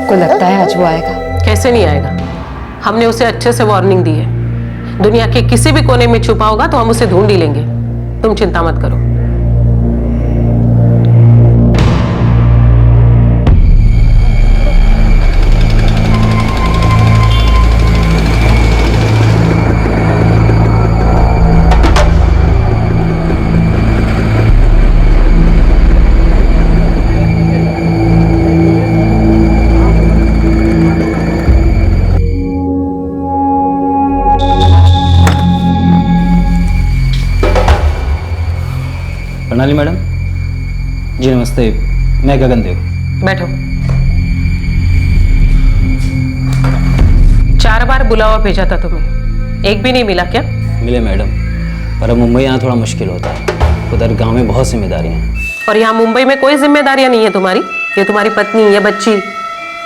आपको लगता है आज वो आएगा? कैसे नहीं आएगा? हमने उसे अच्छे से वार्निंग दी है। दुनिया के किसी भी कोने में छुपा होगा तो हम उसे ढूंढ ही लेंगे। तुम चिंता मत करो। प्रणाली मैडम जी। नमस्ते, मैं गगनदेव। बैठो। 4 बार बुलावा भेजा था तुम्हें, एक भी नहीं मिला क्या? मिले मैडम, पर अब मुंबई आना थोड़ा मुश्किल होता है। उधर गांव में बहुत जिम्मेदारियां हैं। और यहाँ मुंबई में कोई जिम्मेदारियां नहीं है तुम्हारी? ये तुम्हारी पत्नी, ये बच्ची,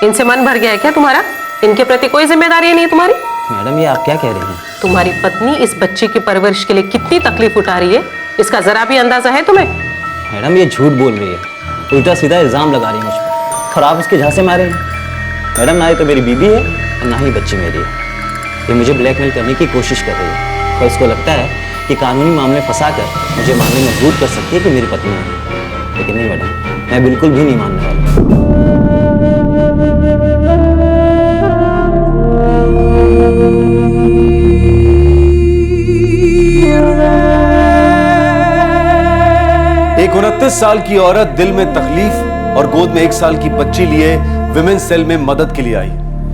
इनसे मन भर गया है क्या तुम्हारा? इनके प्रति कोई जिम्मेदारी नहीं है तुम्हारी? मैडम ये आप क्या कह रही हैं? तुम्हारी पत्नी इस बच्ची की परवरिश के लिए कितनी तकलीफ उठा रही है, इसका जरा भी अंदाजा है तुम्हें? मैडम ये झूठ बोल रही है, उल्टा सीधा इल्जाम लगा रही है मुझ पर, और आप उसके झांसे मारे हैं। मैडम ना ही तो मेरी बीवी है और ना ही बच्ची मेरी है। ये मुझे ब्लैकमेल करने की कोशिश कर रही है और इसको लगता है कि कानूनी मामले फंसाकर मुझे मानने में मजबूर कर सकती है कि मेरी पत्नी है। लेकिन नहीं मैडम, मैं बिल्कुल भी नहीं मानने वाला। एक 29 साल की औरत दिल में तकलीफ और गोद में 1 साल की बच्ची लिए विमेंस सेल में मदद के लिए आई।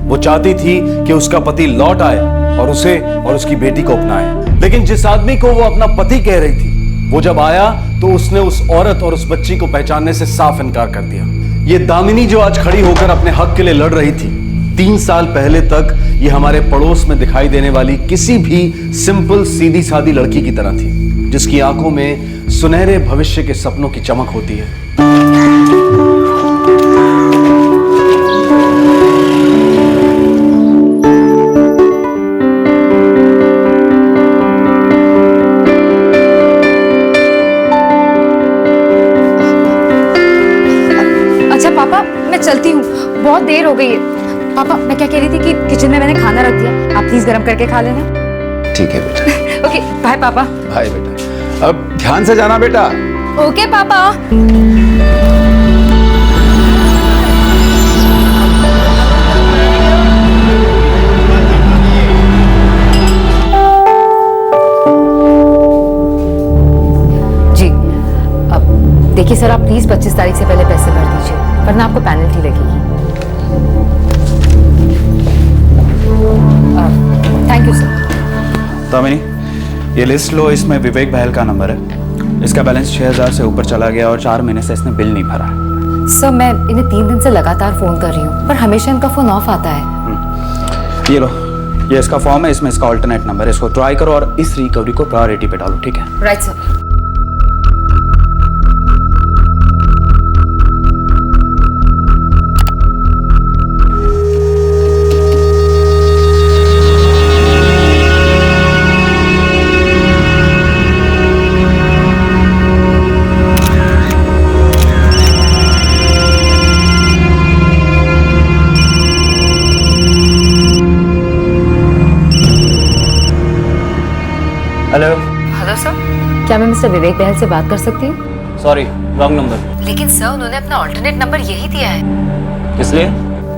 वो चाहती थी कि उसका पति लौट आए और उसे और उसकी बेटी को अपनाए। लेकिन जिस आदमी को वो अपना पति कह रही थी, वो जब आया तो उसने उस औरत और उस बच्ची को पहचानने से साफ इनकार कर दिया। ये दामिनी जो आज खड़ी होकर अपने हक के लिए लड़ रही थी, 3 साल पहले तक ये हमारे पड़ोस में दिखाई देने वाली किसी भी सिंपल सीधी सादी लड़की की तरह थी, जिसकी आंखों में सुनहरे भविष्य के सपनों की चमक होती है। अच्छा पापा, मैं चलती हूँ, बहुत देर हो गई है। पापा मैं क्या कह रही थी कि किचन में मैंने खाना रख दिया, आप प्लीज गर्म करके खा लेना। ठीक है बेटा। ओके बाय पापा। बाय बेटा, अब ध्यान से जाना बेटा। ओके पापा। जी अब देखिए सर, आप प्लीज 25 तारीख से पहले पैसे भर दीजिए, वरना आपको पेनल्टी लगेगी। Thank you sir. दामिनी, ये लिस्ट लो, इसमें विवेक बहल का नंबर है। इसका बैलेंस 6000 से ऊपर चला गया और 4 महीने से इसने बिल नहीं भरा है। सर मैं इन्हें 3 दिन से लगातार फोन कर रही हूँ, पर हमेशा इनका फोन ऑफ आता है। ये लो, ये इसका फॉर्म है, इसमें इसका ऑल्टरनेट नंबर है। इसको ट्राई करो और इस रिकवरी को प्रायोरिटी पे डालो, ठीक है? Right sir. Hello. Hello sir, क्या मैं मिस्टर विवेक बहल से बात कर सकती हूँ? Sorry, wrong number. लेकिन सर उन्होंने अपना ऑल्टरनेट नंबर यही दिया है। इसलिए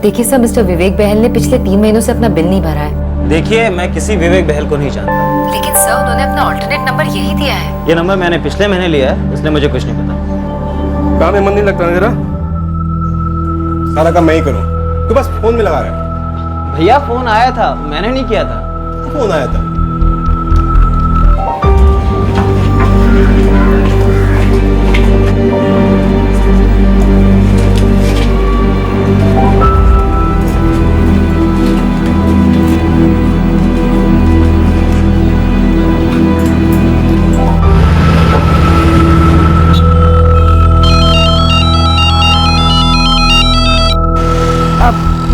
देखिए सर, मिस्टर विवेक बहल ने पिछले 3 महीनों से अपना बिल नहीं भरा है। देखिए, मैं किसी विवेक बहल को नहीं जानता। लेकिन सर उन्होंने अपना ऑल्टरनेट नंबर यही दिया है। ये नंबर मैंने पिछले महीने लिया है, इसलिए मुझे कुछ नहीं पता। काम में मन नहीं लगता ना तेरा? सारा काम मैं ही करूं, तू बस फोन में लगा रहा है। भैया फोन आया था, मैंने नहीं किया था। फोन आया था।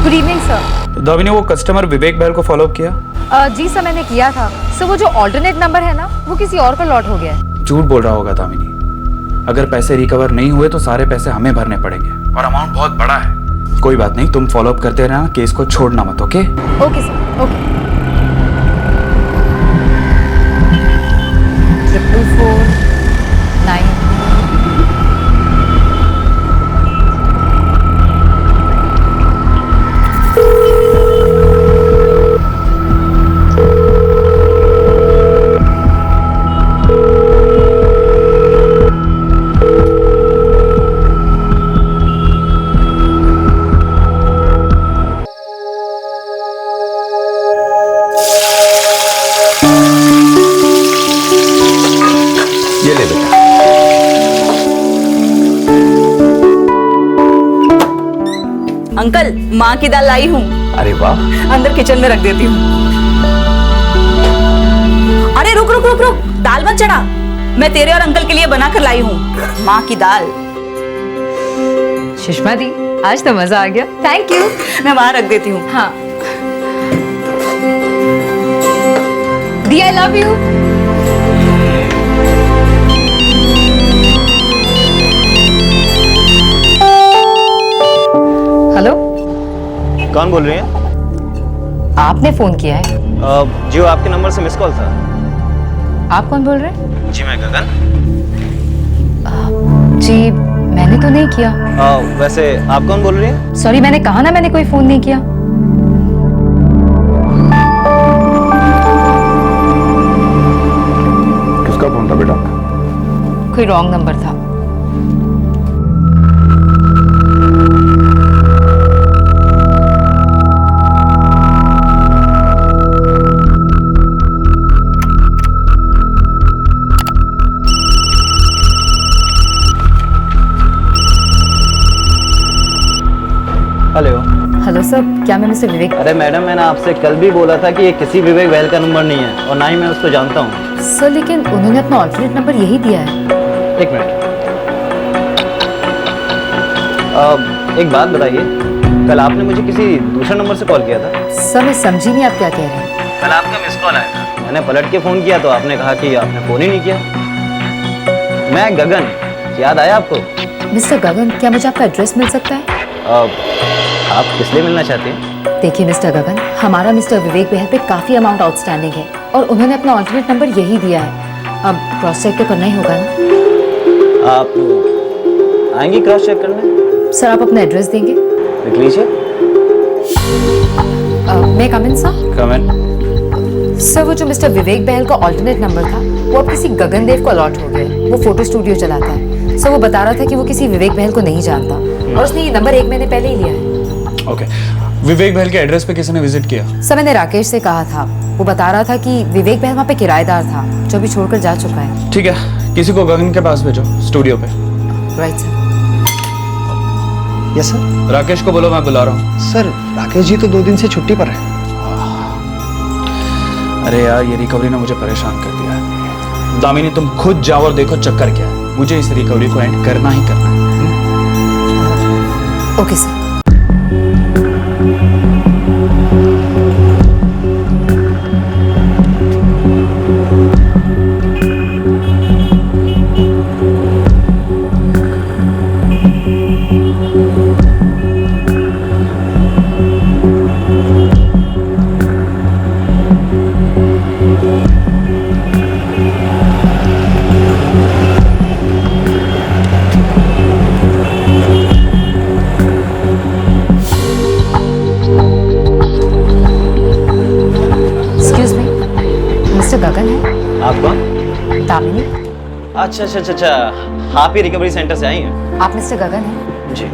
Good evening sir. दामिनी, वो कस्टमर विवेक बहल को फॉलो अप किया? जी सर मैंने किया था। सर वो जो ऑल्टरनेट नंबर है ना, वो किसी और को लॉट हो गया है। झूठ बोल रहा होगा दामिनी। अगर पैसे रिकवर नहीं हुए तो सारे पैसे हमें भरने पड़ेंगे और अमाउंट बहुत बड़ा है। कोई बात नहीं, तुम फॉलो अप करते रहना, केस को छोड़ना मत, ओके? Okay sir, okay. 444 9। ये ले बेटा। अंकल, माँ की दाल लाई हूँ, अरे वाह। अंदर किचन में रख देती हूँ। अरे रुक रुक रुक रुक, दाल मत चढ़ा, मैं तेरे और अंकल के लिए बना कर लाई हूँ माँ की दाल। सुषमा दी, आज तो मजा आ गया। Thank you. मैं वहां रख देती हूँ। हाँ दी, आई लव यू। हेलो, कौन बोल रही हैं? आपने फोन किया है? जी वो आपके नंबर से मिस कॉल था। आप कौन बोल रहे हैं? जी मैं गगन। जी मैंने तो नहीं किया। वैसे आप कौन बोल रही हैं? सॉरी, मैंने कहा ना मैंने कोई फोन नहीं किया। किसका फोन था बेटा? कोई रॉन्ग नंबर था। हेलो। हेलो सर, क्या मैं मिस्टर विवेक? अरे मैडम, मैंने आपसे कल भी बोला था कि ये किसी विवेक बहल का नंबर नहीं है और ना ही मैं उसको जानता हूँ। सर लेकिन उन्होंने अपना ऑल्टरनेट नंबर यही दिया है। एक मिनट। एक बात बताइए, कल आपने मुझे किसी दूसरे नंबर से कॉल किया था? सर मैं समझी नहीं आप क्या कह रहे हैं। कल आपका मिस कॉल आया था, मैंने पलट के फ़ोन किया तो आपने कहा कि आपने फ़ोन ही नहीं किया। मैं गगन, याद आया आपको? मिस्टर गगन, क्या मुझे आपका एड्रेस मिल सकता है? आप किस लिए मिलना चाहते हैं? देखिए मिस्टर गगन, हमारा मिस्टर विवेक बहल पे काफ़ी अमाउंट आउटस्टैंडिंग है और उन्होंने अपना ऑल्टरनेट नंबर यही दिया है। अब क्रॉस चेक तो करना ही होगा ना। आप आएंगे क्रॉस चेक करने? सर आप अपना एड्रेस देंगे? लिख लीजिए। मैं कम इन सर? कम इन। सर वो जो मिस्टर विवेक बहल का ऑल्टरनेट नंबर था वो अब किसी गगन देव को अलॉट हो गया। वो फोटो स्टूडियो चलाता है। सर वो बता रहा था कि वो किसी विवेक बहल को नहीं जानता और उसने ये नंबर 1 महीने पहले ही लिया है। ओके, विवेक बहल के एड्रेस पे किसी ने विजिट किया? सर मैंने राकेश से कहा था, वो बता रहा था कि विवेक बहल वहाँ पे किराएदार था जो अभी छोड़कर जा चुका है। ठीक है, किसी को गगन के पास भेजो, स्टूडियो पे। Right sir. Yes sir. Rakesh को बोलो मैं बुला रहा हूँ। सर राकेश जी तो 2 दिन से छुट्टी पर है। अरे यार, ये रिकवरी ने मुझे परेशान कर दिया है। दामिनी तुम खुद जाओ और देखो चक्कर क्या है। मुझे इस रिकवरी को एंड करना ही करना है। Okay sir. गगन है? आप कौन? दामिनी। अच्छा अच्छा अच्छा अच्छा, आप ही रिकवरी सेंटर से आई हैं? आप मिस्टर गगन हैं? जी।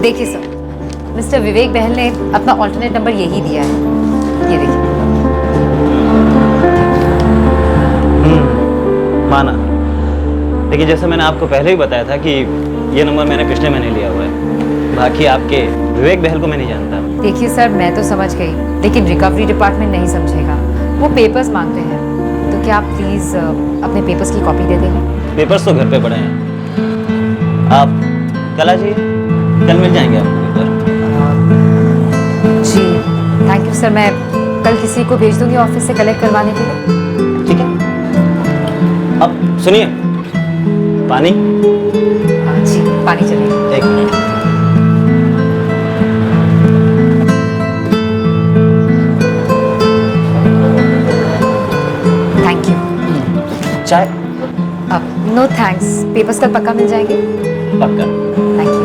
देखिए सर, मिस्टर विवेक बहल ने अपना ऑल्टरनेट नंबर यही दिया है, ये देखिए। माना, लेकिन जैसे मैंने आपको पहले ही बताया था कि ये नंबर मैंने पिछले महीने लिया हुआ है। बाकी आपके विवेक बहल को मैं नहीं जानता। देखिए सर, मैं तो समझ गई, लेकिन रिकवरी डिपार्टमेंट नहीं समझेगा। वो पेपर्स मांगते हैं, तो क्या आप प्लीज अपने पेपर्स की कॉपी दे देंगे? पेपर्स तो घर पे पड़े हैं, आप कल आ जाइए, कल मिल जाएंगे आपको पेपर। जी थैंक यू सर, मैं कल किसी को भेज दूंगी ऑफिस से कलेक्ट करवाने के लिए। ठीक है। अब सुनिए, पानी। जी पानी चलेगा। एक मिनट। नो थैंक्स, पेपर्स कल पक्का मिल जाएंगे। पक्का। Thank you.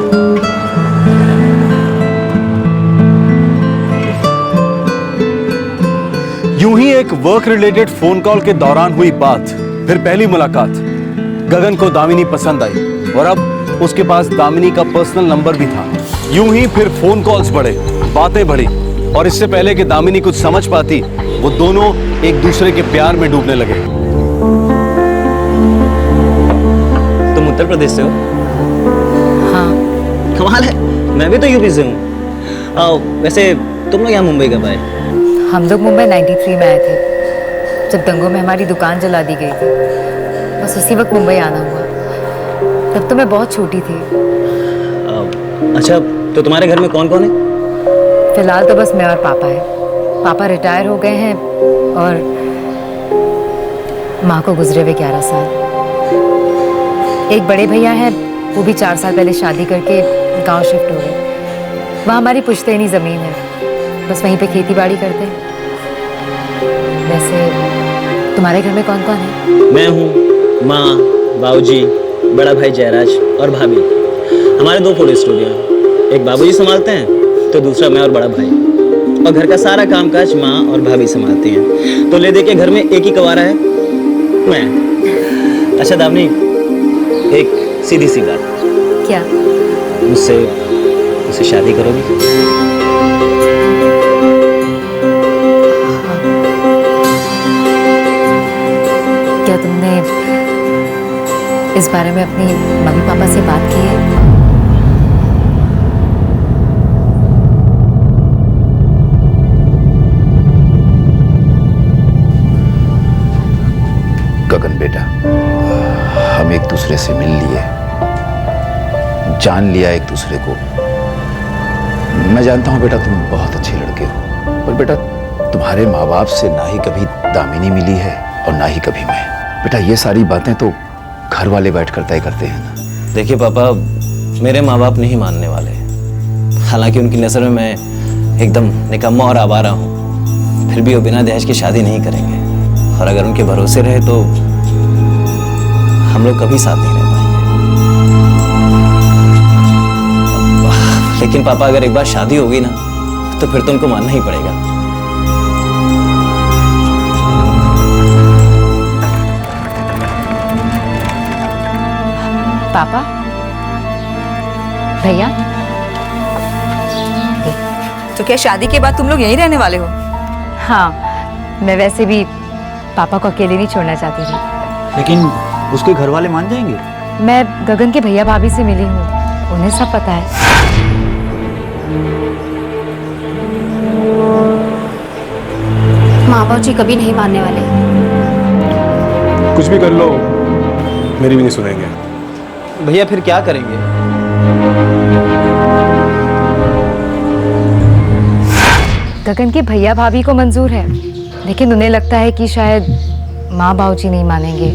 यूं ही एक वर्क रिलेटेड फोन कॉल के दौरान हुई बात, फिर पहली मुलाकात। गगन को दामिनी पसंद आई और अब उसके पास दामिनी का पर्सनल नंबर भी था। यूं ही फिर फोन कॉल्स बढ़े, बातें बढ़ी और इससे पहले कि दामिनी कुछ समझ पाती, वो दोनों एक दूसरे के प्यार में डूबने लगे। तुम उत्तर प्रदेश से हो? हाँ, कमाल है, मैं भी तो यूपी से हूँ। वैसे तुम लोग यहाँ मुंबई कब आए? हम लोग मुंबई 93 में आए थे, जब दंगों में हमारी दुकान जला दी गई थी। बस उसी वक्त मुंबई आना हुआ। तब तो मैं बहुत छोटी थी। अच्छा, तो तुम्हारे घर में कौन कौन है? फिलहाल तो बस मैं और पापा है। पापा रिटायर हो गए हैं और माँ को गुजरे हुए 11 साल। एक बड़े भैया हैं, वो भी 4 साल पहले शादी करके गांव शिफ्ट हो गए। वहाँ हमारी पुश्तैनी ज़मीन है, बस वहीं पे खेती बाड़ी करते हैं। वैसे तुम्हारे घर में कौन कौन है? मैं हूँ, माँ, बाबूजी, बड़ा भाई जयराज और भाभी। हमारे 2 फोटो स्टूडियो हैं, एक बाबूजी संभालते हैं तो दूसरा मैं और बड़ा भाई। और घर का सारा कामकाज माँ और भाभी संभालती हैं। तो ले दे के घर में एक ही कवारा है, मैं। अच्छा दामिनी, एक सीधी सी बात, क्या? मुझसे शादी करोगी? क्या तुमने इस बारे में अपनी मम्मी पापा से बात की है? गगन बेटा, हम एक दूसरे से मिल लिए, जान लिया एक दूसरे को। मैं जानता हूं बेटा तुम बहुत अच्छे लड़के हो, पर बेटा तुम्हारे माँ बाप से ना ही कभी दामिनी मिली है और ना ही कभी मैं। बेटा ये सारी बातें तो घर वाले बैठ कर तय करते हैं ना। देखिए पापा, मेरे माँ बाप नहीं मानने वाले। हालांकि उनकी नज़र में मैं एकदम निकम्मा और आवारा हूँ, फिर भी वो बिना दहेज की शादी नहीं करेंगे। और अगर उनके भरोसे रहे तो हम लोग कभी साथ नहीं रह पाएंगे। लेकिन पापा, अगर एक बार शादी होगी ना, तो फिर तो उनको मानना ही पड़ेगा। पापा, भैया, तो क्या शादी के बाद तुम लोग यहीं रहने वाले हो? हाँ, मैं वैसे भी पापा को अकेले नहीं छोड़ना चाहती थी। लेकिन उसके घर वाले मान जाएंगे? मैं गगन के भैया भाभी से मिली हूँ, उन्हें सब पता है। माँ बाप जी कभी नहीं मानने वाले। कुछ भी कर लो, मेरी भी नहीं सुनेंगे। भैया फिर क्या करेंगे? गगन के भैया भाभी को मंजूर है, लेकिन उन्हें लगता है कि शायद माँ बाबूजी नहीं मानेंगे।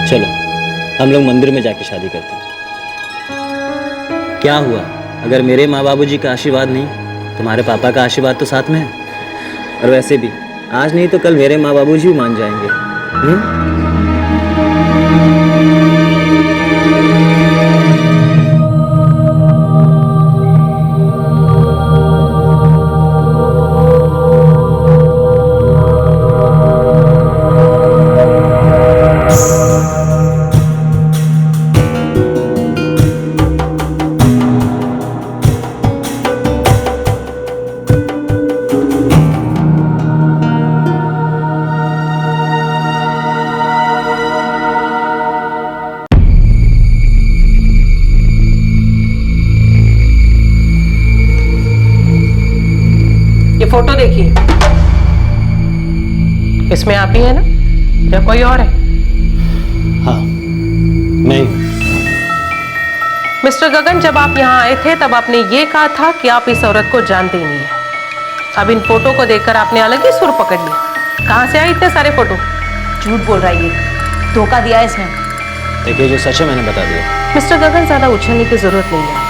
चलो हम लोग मंदिर में जाके शादी करते हैं। क्या हुआ अगर मेरे माँ बाबूजी का आशीर्वाद नहीं, तुम्हारे पापा का आशीर्वाद तो साथ में है। और वैसे भी आज नहीं तो कल मेरे माँ बाबूजी भी मान जाएंगे। फोटो देखिए, इसमें आप ही है ना या कोई और है? हाँ, मैं हूँ। मिस्टर गगन, जब आप यहाँ आए थे तब आपने ये कहा था कि आप इस औरत को जानते ही नहीं है। अब इन फोटो को देखकर आपने अलग ही सुर पकड़ लिया। कहाँ से आए इतने सारे फोटो? झूठ बोल रहा है ये, धोखा दिया है इसने। देखिए जो सच है मैंने बता दिया। मिस्टर गगन, ज्यादा उछलने की जरूरत नहीं है।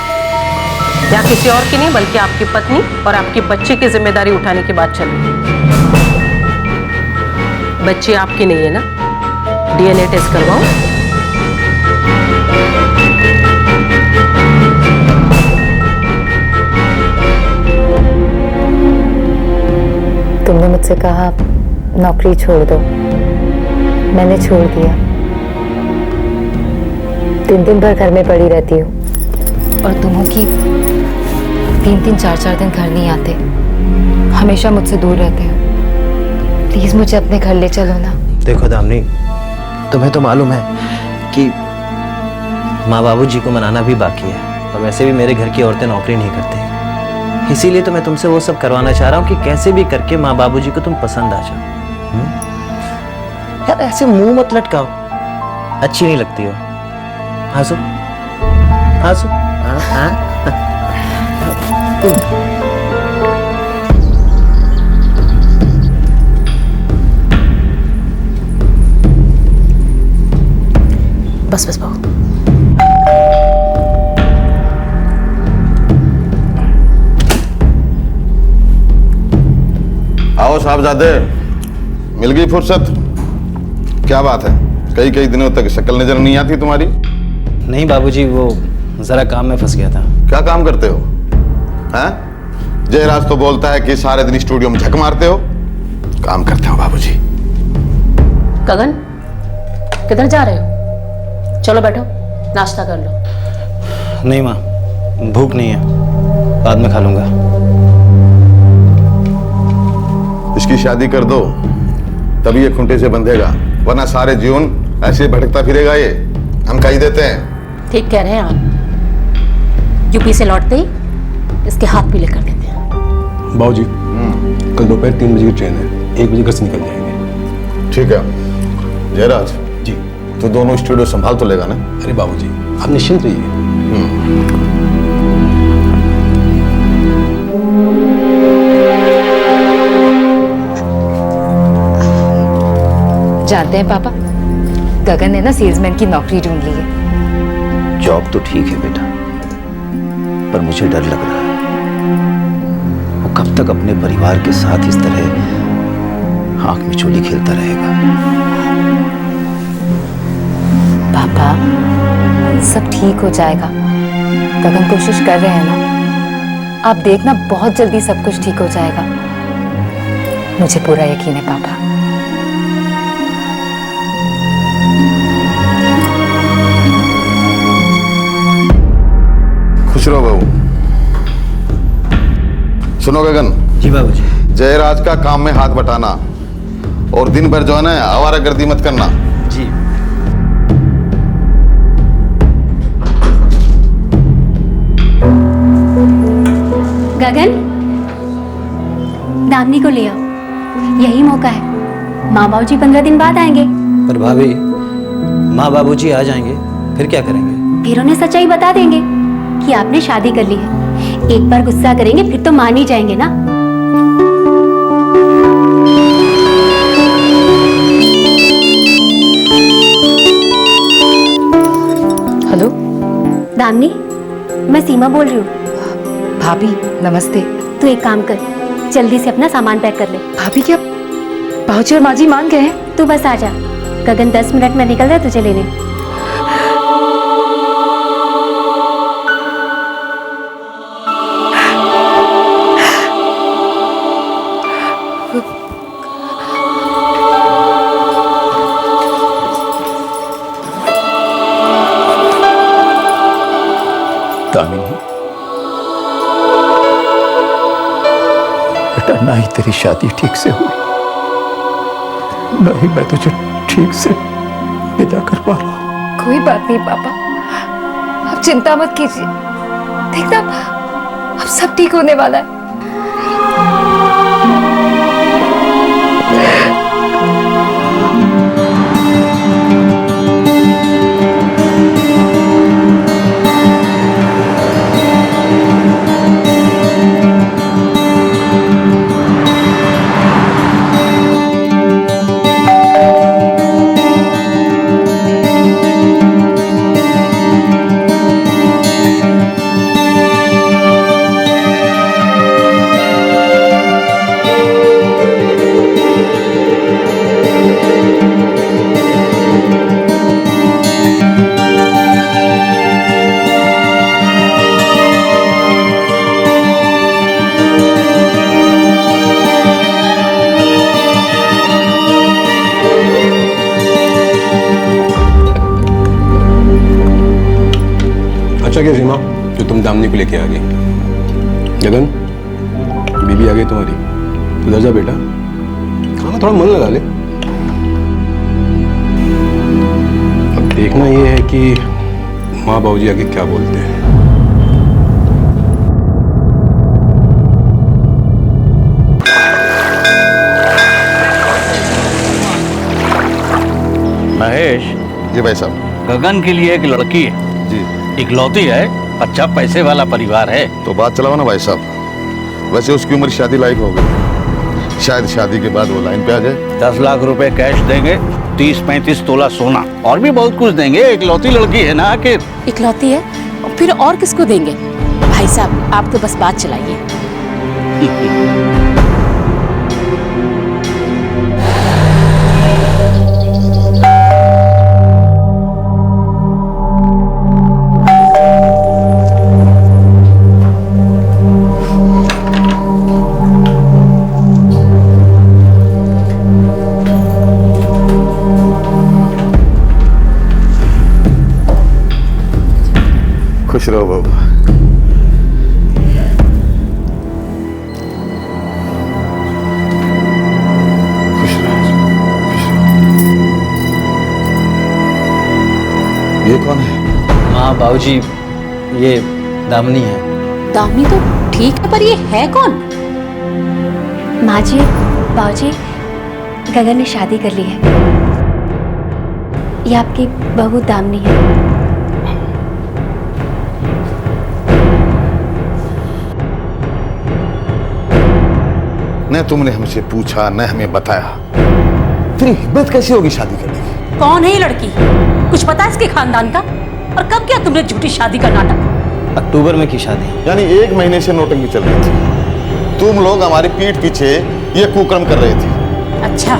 यहाँ किसी और की नहीं बल्कि आपकी पत्नी और आपकी बच्चे की जिम्मेदारी उठाने की बात चल रही है। बच्ची आपकी नहीं है ना? डीएनए टेस्ट करवाओ। तुमने मुझसे कहा नौकरी छोड़ दो, मैंने छोड़ दिया। दिन दिन भर घर में पड़ी रहती हूँ और तुम हो कि 3-3, 4-4 दिन घर नहीं आते, हमेशा मुझसे दूर रहते हो। प्लीज मुझे अपने घर ले चलो ना। देखो दामिनी, तुम्हें तो मालूम है कि माँ बाबूजी को मनाना भी बाकी है, और वैसे भी मेरे घर की औरतें नौकरी नहीं करती, इसीलिए तो मैं तुमसे वो सब करवाना चाह रहा हूँ कि कैसे भी करके माँ बाबूजी को तुम पसंद आ जाओ। यार ऐसे मुंह मत लटकाओ, अच्छी नहीं लगती हो। हंसो हंसो। बस बस बहू। आओ साहबजादे, मिल गई फुर्सत? क्या बात है, कई कई दिनों तक शक्ल नजर नहीं आती तुम्हारी। नहीं बाबूजी, वो जरा काम में फंस गया था। क्या काम करते हो? हैं? जयराज तो बोलता है कि सारे दिन स्टूडियो में झक मारते हो। काम करते हो बाबूजी। गगन, किधर जा रहे हो? चलो बैठो, नाश्ता कर लो। नहीं माँ, भूख नहीं है, बाद में खा लूंगा। इसकी शादी कर दो, तभी ये खूंटे से बंधेगा, वरना सारे जीवन ऐसे भटकता फिरेगा ये। हम कही देते हैं। ठीक कह रहे हैं आप। यूपी से लौटते ही इसके हाथ पीले कर देते हैं। बाबूजी, कल दोपहर 3 बजे की ट्रेन है, 1 बजे घर से निकल जाएंगे। ठीक है जयराज जी। तो दोनों स्टूडियो संभाल तो लेगा ना? अरे बाबूजी, आप निश्चिंत रहिए। जानते हैं पापा, गगन ने ना सेल्समैन की नौकरी ढूंढ ली है। जॉब तो ठीक है बेटा, पर मुझे डर लग रहा है वो कब तक अपने परिवार के साथ इस तरह आंख में चोली खेलता रहेगा। पापा, सब ठीक हो जाएगा। गगन कोशिश कर रहे हैं ना, आप देखना बहुत जल्दी सब कुछ ठीक हो जाएगा। मुझे पूरा यकीन है पापा। खुश रहो बहू। सुनो गगन। जी बाबूजी। जयराज का काम में हाथ बटाना और दिन भर जो है ना आवारागर्दी मत करना। जी। गगन, दामिनी को ले आओ, यही मौका है। माँ बाबूजी 15 दिन बाद आएंगे। पर भाभी, माँ बाबूजी आ जाएंगे फिर क्या करेंगे? फिर उन्हें सच्चाई बता देंगे कि आपने शादी कर ली है। एक बार गुस्सा करेंगे फिर तो मान ही जाएंगे ना। हेलो दामिनी, मैं सीमा बोल रही हूँ। भाभी नमस्ते। तू एक काम कर, जल्दी से अपना सामान पैक कर ले। भाभी, क्या बाबूजी और माँ जी मान गए हैं? तू बस आ जा, गगन 10 मिनट में निकल रहा है तुझे लेने। दामिनी, बेटा ना ही तेरी शादी ठीक से हुई, ना ही मैं तुझे ठीक से विदा कर पा रहा हूं। कोई बात नहीं पापा, आप चिंता मत कीजिए। देखना, अब सब ठीक होने वाला है। अच्छा क्या सीमा जो तुम दामिनी को लेके आ गई। गगन, बीबी आ गई तुम्हारी, उधर जा बेटा, खाना थोड़ा मन लगा ले। अब देखना ये है कि माँ बाबूजी आगे क्या बोलते हैं। महेश, जी भाई साहब। गगन के लिए एक लड़की है जी। इकलौती है, अच्छा पैसे वाला परिवार है। तो बात चलाओ ना भाई साहब। वैसे उसकी उम्र शादी लायक हो गई, शायद शादी के बाद वो लाइन पे आ जाए। 10 लाख रुपए कैश देंगे, 30-35 तोला सोना और भी बहुत कुछ देंगे। इकलौती लड़की है ना आखिर। इकलौती है, फिर और किसको देंगे? भाई साहब आप तो बस बात चलाइए। खुश रहो बाबू। खुश रहो, खुश रहो। ये कौन है? माँ बाबूजी, ये दामिनी है। दामिनी तो ठीक है, पर ये है कौन? माँ जी, बाबूजी, गगन ने शादी कर ली है। ये आपकी बहू दामिनी है। न तुमने हमसे पूछा न हमें बताया, तेरी हिम्मत कैसी होगी शादी करने की? कौन है ये लड़की? कुछ पता है इसके खानदान का? और कब किया तुमने झूठी शादी का नाटक? अक्टूबर में की शादी। यानी 1 महीने से नोटंकी चल रही थी। तुम लोग हमारी पीठ पीछे ये कुकर्म कर रहे थे। अच्छा,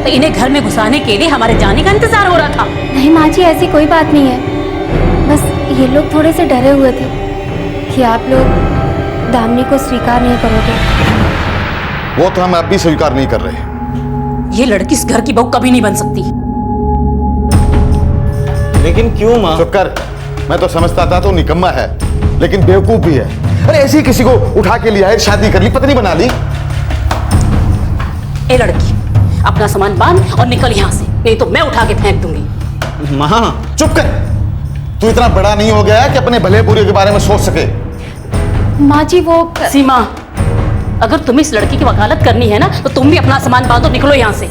तो इन्हें घर में घुसाने के लिए हमारे जाने का इंतजार हो रहा था? नहीं माँ जी, ऐसी कोई बात नहीं है। बस ये लोग थोड़े से डरे हुए थे कि आप लोग दामिनी को स्वीकार नहीं करोगे। वो तो हम अब भी स्वीकार नहीं कर रहे। ये लड़की इस घर की बहू कभी नहीं बन सकती। लेकिन क्यों माँ? चुप कर। मैं तो समझता था तो निकम्मा है, लेकिन बेवकूफ भी है। अरे ऐसी किसी को उठा के लिया है, शादी कर ली, पत्नी बना ली। ए लड़की, अपना सामान बांध और निकल यहाँ से, नहीं तो मैं उठा के फेंक दूंगी। माँ चुप कर। तू इतना बड़ा नहीं हो गया कि अपने भले बुरे के बारे में सोच सके। माँ जी वो सीमा, अगर तुम्हें इस लड़की की वकालत करनी है ना, तो तुम भी अपना सामान बांधो, निकलो यहाँ से।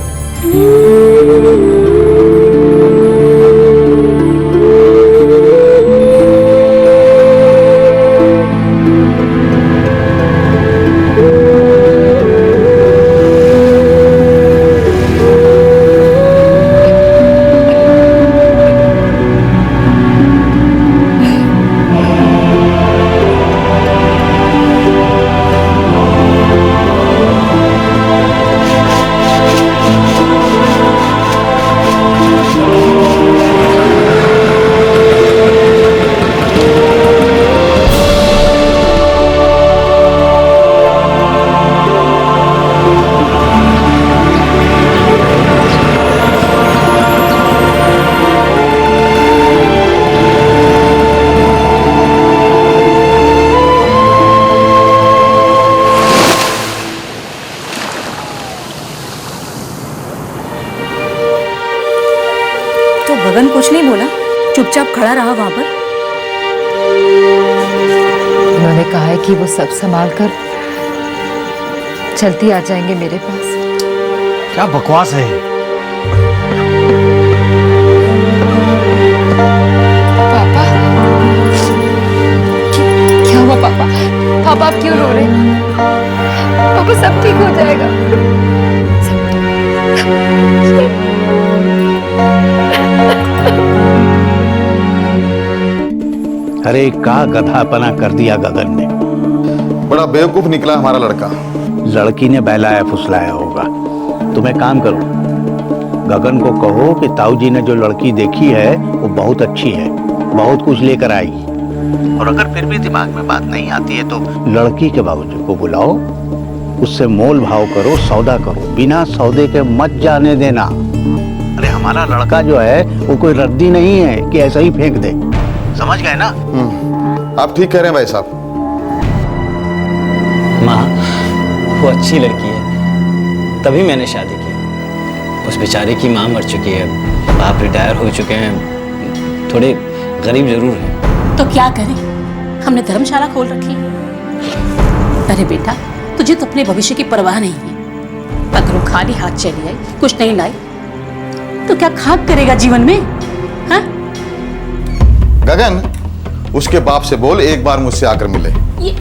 गगन कुछ नहीं बोला, चुपचाप खड़ा रहा वहां पर। उन्होंने कहा है कि वो सब संभाल कर जल्दी आ जाएंगे मेरे पास। क्या बकवास है? पापा, क्या हुआ पापा? पापा आप क्यों रो रहे हैं? पापा सब ठीक हो जाएगा। अरे का गधापना कर दिया गगन ने। बड़ा बेवकूफ निकला हमारा लड़का। लड़की ने बहलाया फुसलाया होगा। तुम एक काम करो, गगन को कहो कि ताऊ जी ने जो लड़की देखी है वो बहुत अच्छी है, बहुत कुछ लेकर आई। और अगर फिर भी दिमाग में बात नहीं आती है तो लड़की के बाबूजी को बुलाओ, उससे मोल भाव करो, सौदा करो, बिना सौदे के मत जाने देना। अरे हमारा लड़का जो है वो कोई रद्दी नहीं है कि ऐसा ही फेंक दे, समझ गए ना? आप ठीक कह रहे हैं भाई साहब। माँ, वो अच्छी लड़की है, तभी मैंने शादी की। उस बेचारे की माँ मर चुकी है, बाप रिटायर हो चुके हैं, थोड़े गरीब जरूर हैं। तो क्या करें, हमने धर्मशाला खोल रखी। अरे बेटा, तुझे तो अपने भविष्य की परवाह नहीं है। अगर वो खाली हाथ चली आई, कुछ नहीं लाई, तो क्या खाक करेगा जीवन में? हाँ? गगन, उसके बाप से बोल एक बार मुझसे आकर मिले। ये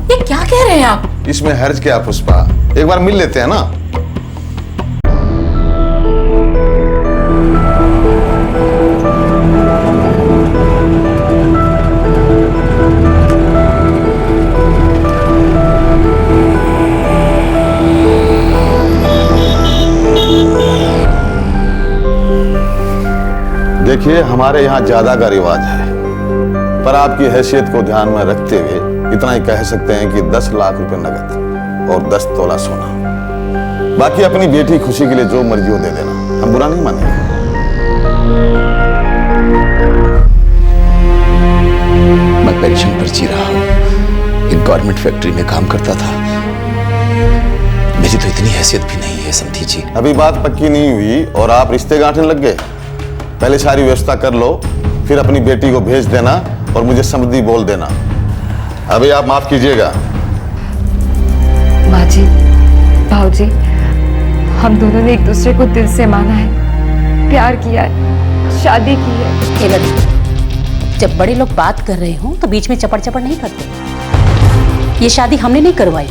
क्या कह रहे हैं आप? इसमें हर्ज क्या पुष्पा, एक बार मिल लेते हैं ना। देखिए, हमारे यहाँ ज्यादा का रिवाज है, पर आपकी हैसियत को ध्यान में रखते हुए इतना ही कह सकते हैं कि 10 लाख रुपए नगद और 10 तोला सोना। बाकी अपनी बेटी खुशी के लिए जो मर्जी हो दे देना, हम बुरा नहीं मानेंगे। मैं पेंशन पर जी रहा हूँ, एक गवर्नमेंट फैक्ट्री में काम करता था। मेरी तो इतनी हैसियत भी नहीं है समधी जी। अभी बात पक्की नहीं हुई और आप रिश्ते गांठने लग गए। पहले सारी व्यवस्था कर लो, फिर अपनी बेटी को भेज देना और मुझे समधी बोल देना। अभी आप माफ कीजिएगा। माँ जी, भाऊजी, हम दोनों ने एक दूसरे को दिल से माना है, प्यार किया है, शादी की है। जब बड़े लोग बात कर रहे हो तो बीच में चपड़ चपड़ नहीं करते। ये शादी हमने नहीं करवाई,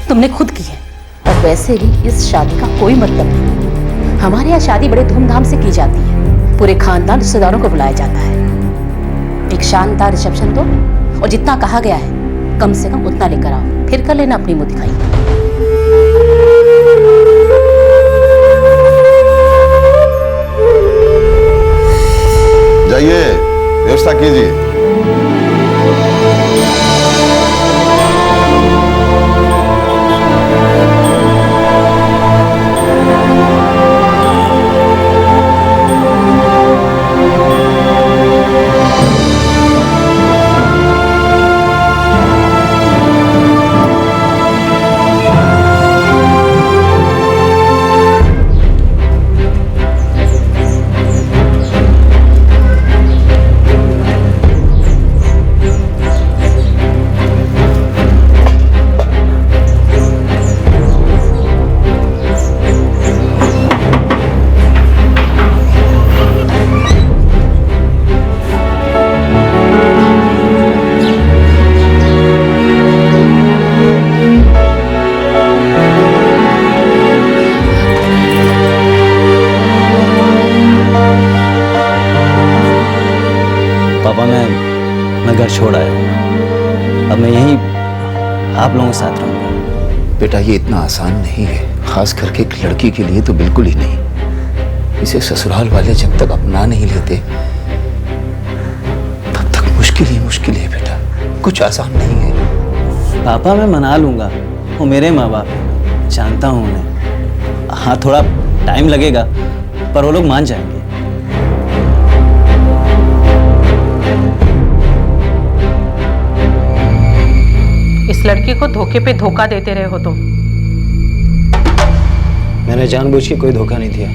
तुमने खुद की है। और वैसे भी इस शादी का कोई मतलब नहीं। हमारे यहाँ शादी बड़े धूमधाम से की जाती है, पूरे खानदान रिश्तेदारों को बुलाया जाता है। एक शानदार रिसेप्शन दो और जितना कहा गया है कम से कम उतना लेकर आओ, फिर कर लेना अपनी मुंह दिखाई। जाइए, व्यवस्था कीजिए। पापा, मैं घर छोड़ आया हूँ। अब मैं यहीं आप लोगों के साथ रहूँगा। बेटा, ये इतना आसान नहीं है, खास करके एक लड़की के लिए तो बिल्कुल ही नहीं। इसे ससुराल वाले जब तक अपना नहीं लेते तब तक मुश्किल है बेटा, कुछ आसान नहीं है। पापा, मैं मना लूँगा, वो मेरे माँ बाप हैं, जानता हूँ उन्हें। हाँ, थोड़ा टाइम लगेगा पर वो लोग मान जाएंगे। इस लड़की को धोखे पे धोखा देते रहे हो तुम। मैंने जानबूझ के कोई धोखा नहीं दिया।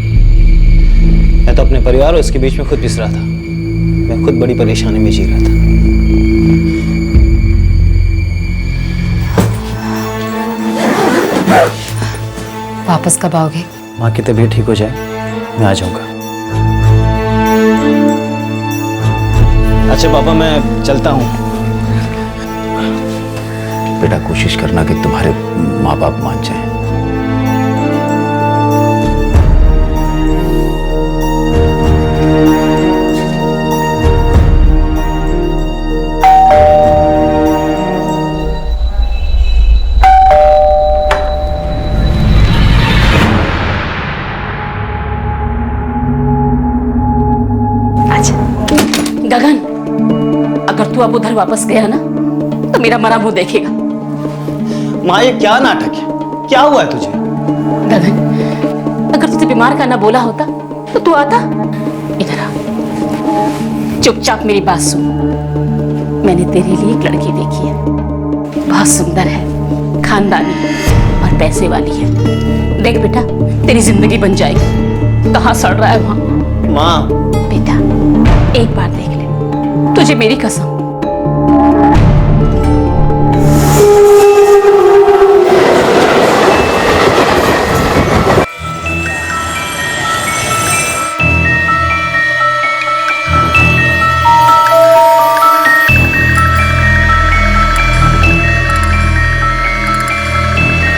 मैं तो अपने परिवार और इसके बीच में खुद पिस रहा था। मैं खुद बड़ी परेशानी में जी रहा था। वापस कब आओगे? माँ की तबीयत ठीक हो जाए मैं आ जाऊंगा। अच्छा पापा, मैं चलता हूँ। बेटा, कोशिश करना कि तुम्हारे माँ बाप मान जाएं। गगन, अगर तू अब उधर वापस गया ना तो मेरा मरा मुंह देखेगा। माँ, ये क्या नाटक है? क्या हुआ है तुझे? गगन, अगर तुझे बीमार करना बोला होता तो तू आता। इधर आ, चुपचाप मेरी बात सुन। मैंने तेरे लिए एक लड़की देखी है, बहुत सुंदर है, खानदानी और पैसे वाली है। देख बेटा, तेरी जिंदगी बन जाएगी। कहाँ सड़ रहा है वहां। माँ। बेटा एक बार देख ले, तुझे मेरी कसम।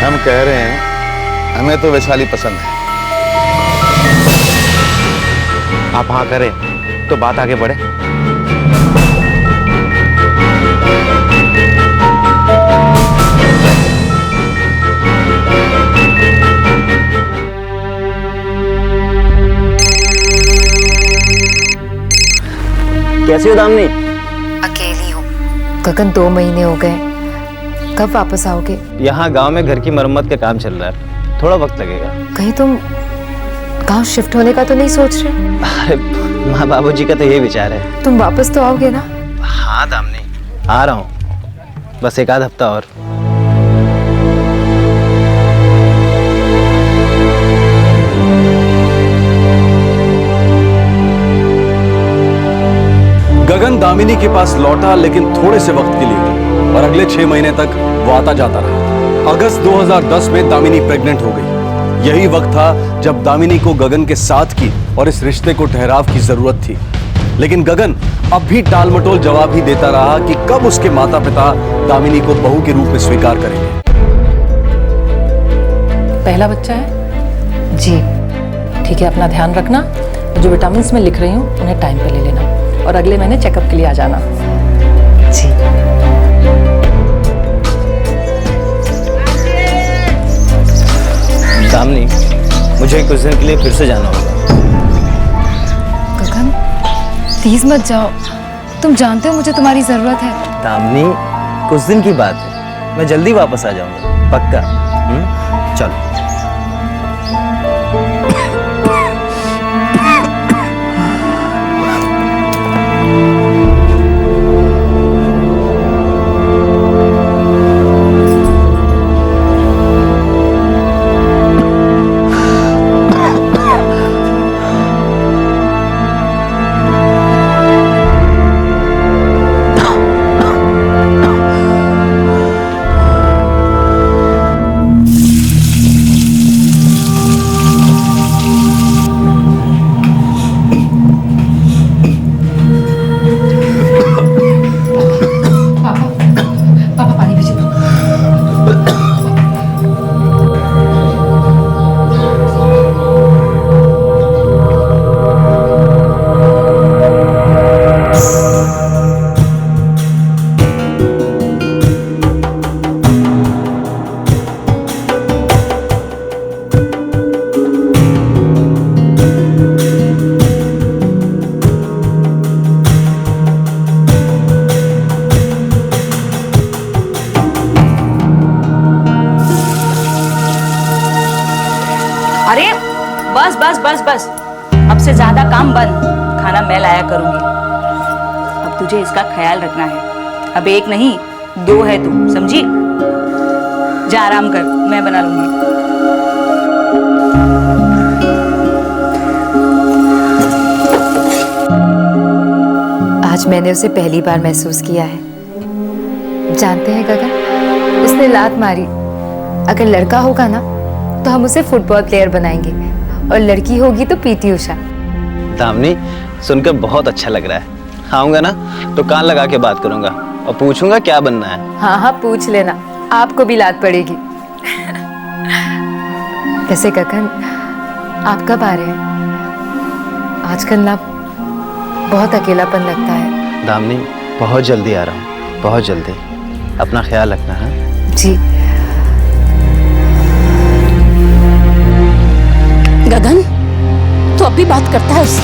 हम कह रहे हैं हमें तो वैशाली पसंद है। आप हाँ करें तो बात आगे बढ़े। कैसी हो दामिनी? अकेली हूँ। गगन 2 महीने हो गए, कब वापस आओगे? यहाँ गांव में घर की मरम्मत का काम चल रहा है, थोड़ा वक्त लगेगा। कहीं तुम गांव शिफ्ट होने का तो नहीं सोच रहे? अरे माँ बाबूजी का तो ये विचार है। तुम वापस तो आओगे ना? हाँ दामिनी, आ रहा हूँ, बस एक आध हफ्ता और। गगन दामिनी के पास लौटा, लेकिन थोड़े से वक्त के लिए, और अगले 6 महीने तक वो आता जाता रहा। अगस्त 2010 में दामिनी प्रेग्नेंट हो गई। यही वक्त था जब दामिनी को गगन के साथ की और इस रिश्ते को ठहराव की जरूरत थी। लेकिन गगन अब भी टालमटोल जवाब ही देता रहा कि कब उसके माता पिता दामिनी को बहू के रूप में स्वीकार करेंगे। पहला बच्चा है? जी। ठीक है, अपना ध्यान रखना। जो विटामिन मैं लिख रही हूँ उन्हें टाइम पे ले लेना, और अगले महीने चेकअप के लिए आ जाना। जी। दामिनी, मुझे कुछ दिन के लिए फिर से जाना होगा। गगन प्लीज मत जाओ, तुम जानते हो मुझे तुम्हारी जरूरत है। दामिनी, कुछ दिन की बात है, मैं जल्दी वापस आ जाऊंगा, पक्का। चलो। अरे बस बस बस बस, अब से ज्यादा काम बंद। खाना मैं लाया करूंगी। अब तुझे इसका ख्याल रखना है। अब 1 नहीं 2 है तू, समझी? जा आराम कर, मैं बना लूंगी। आज मैंने उसे पहली बार महसूस किया है। जानते हैं गगन, उसने लात मारी। अगर लड़का होगा ना तो हम उसे फुटबॉल प्लेयर बनाएंगे, और लड़की होगी तो पीटी उषा। दामिनी, सुनकर बहुत अच्छा लग रहा है। आऊंगा ना तो कान लगा के बात करूंगा और पूछूंगा क्या बनना है। हाँ हाँ पूछ लेना, आपको भी लात पड़ेगी। वैसे गगन, आप कब आ रहे हैं? आजकल ना बहुत अकेलापन लगता है। दामिनी, बहुत जल्दी आ रहा हूँ, बहुत जल्दी। अपना ख्याल रखना है। जी। गगन, तू अब भी बात करता है उससे?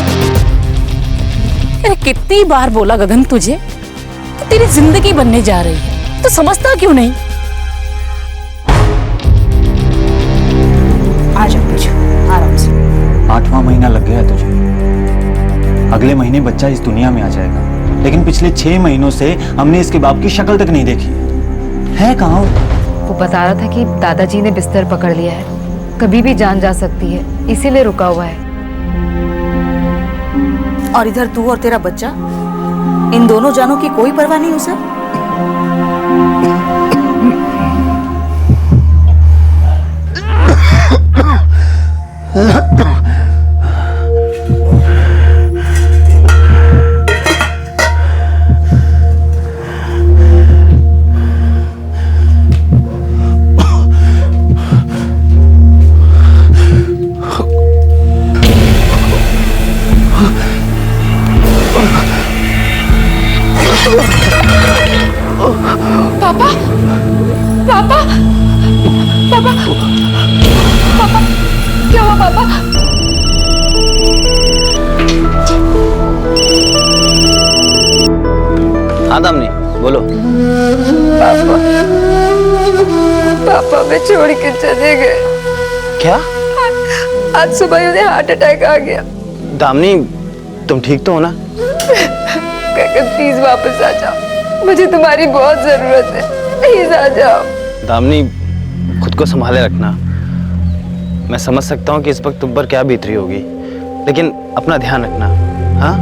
अरे कितनी बार बोला गगन तुझे, तो तेरी जिंदगी बनने जा रही है, तो समझता क्यों नहीं? आ जाओ पूछो आराम से। 8वां महीना लग गया तुझे, अगले महीने बच्चा इस दुनिया में आ जाएगा। लेकिन पिछले 6 महीनों से हमने इसके बाप की शक्ल तक नहीं देखी है। कहाँ वो बता रहा था कि दादाजी ने बिस्तर पकड़ लिया है, कभी भी जान जा सकती है, इसीलिए रुका हुआ है। और इधर तू और तेरा बच्चा, इन दोनों जानों की कोई परवाह नहीं उसे? पापा पापा पापा पापा क्या हुआ पापा? हाँ दामिनी बोलो। पापा पापा मैं छोड़ के चले गए। क्या? आज सुबह उन्हें हार्ट अटैक आ गया। दामिनी तुम ठीक तो हो ना? गगन प्लीज वापस आ जाओ, मुझे तुम्हारी बहुत जरूरत है, प्लीज आ जाओ। दामिनी खुद को संभाले रखना। मैं समझ सकता हूँ कि इस वक्त तुम पर क्या बीत रही होगी, लेकिन अपना ध्यान रखना। हाँ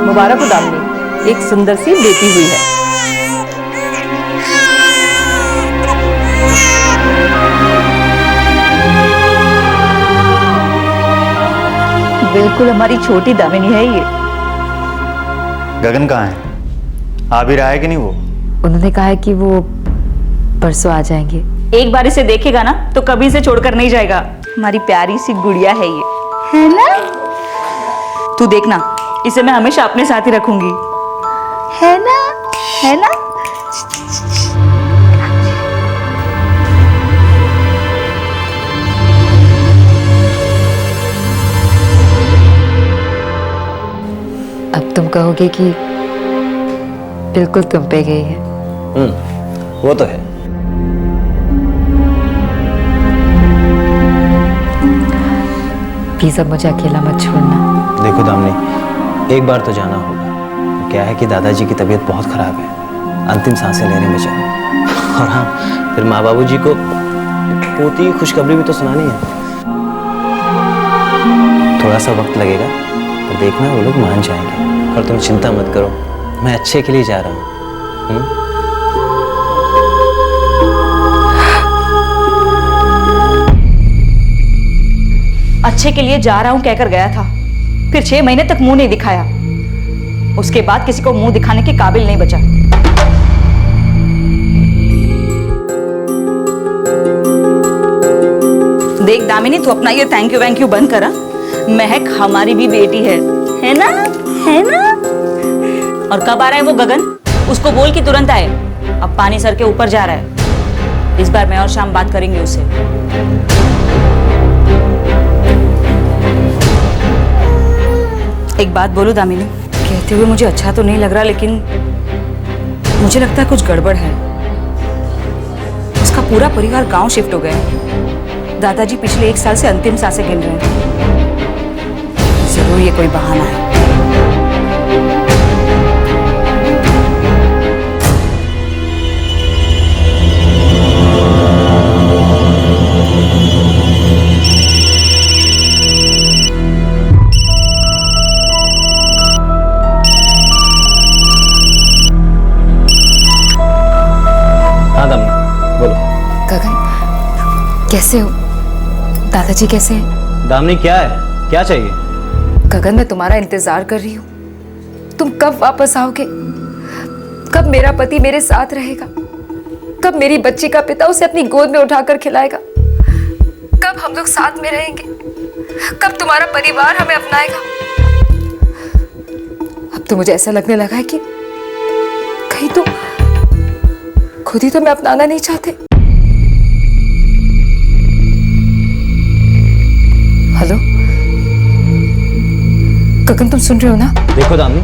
मुबारक हो दामिनी, एक सुंदर सी बेटी हुई है। बिल्कुल हमारी छोटी दामिनी है ये। गगन कहाँ है? आ भी रहा है कि नहीं वो? उन्होंने कहा है कि वो परसों आ जाएंगे। एक बार इसे देखेगा ना तो कभी इसे छोड़कर नहीं जाएगा। हमारी प्यारी सी गुड़िया है ये, है ना? तू देखना, इसे मैं हमेशा अपने साथ ही रखूंगी, है ना? है ना? अब तुम कहोगे कि बिल्कुल तुम पे गई है। वो तो है। प्लीज अब मुझे अकेला मत छोड़ना। देखो दामिनी, एक बार तो जाना होगा। क्या है कि दादाजी की तबीयत बहुत खराब है, अंतिम सांसें लेने में चले। और हाँ, फिर माँ बाबू जी को पोती की खुशखबरी भी तो सुनानी है। थोड़ा सा वक्त लगेगा, तो देखना वो लोग मान जाएंगे। और तुम चिंता मत करो, मैं अच्छे के लिए जा रहा हूँ। अच्छे के लिए जा रहा हूं कहकर गया था, फिर 6 महीने तक मुंह नहीं दिखाया। उसके बाद किसी को मुंह दिखाने के काबिल नहीं बचा। देख दामिनी, तू अपना ये थैंक यू बंद करा। महक हमारी भी बेटी है ना? है ना? और कब आ रहा है वो गगन? उसको बोल कि तुरंत आए, अब पानी सर के ऊपर जा रहा है। इस बार मैं और शाम बात करेंगे उससे। एक बात बोलूं दामिनी, कहते हुए मुझे अच्छा तो नहीं लग रहा, लेकिन मुझे लगता है कुछ गड़बड़ है। उसका पूरा परिवार गांव शिफ्ट हो गया है। दादाजी पिछले 1 साल से अंतिम सांसें गिन रहे हैं। जरूर ये कोई बहाना है। कैसे हो? दादाजी कैसे हैं? दामिनी क्या है? क्या चाहिए? गगन, मैं तुम्हारा इंतजार कर रही हूँ। तुम कब वापस आओगे? कब मेरा पति मेरे साथ रहेगा? कब मेरी बच्ची का पिता उसे अपनी गोद में उठाकर खिलाएगा? कब हम लोग साथ में रहेंगे? कब तुम्हारा परिवार हमें अपनाएगा? तो मुझे ऐसा लगने लगा है कि कहीं तो खुद ही तो मैं अपनाना नहीं चाहते। हेलो गगन, तुम सुन रहे हो ना? देखो दामिनी,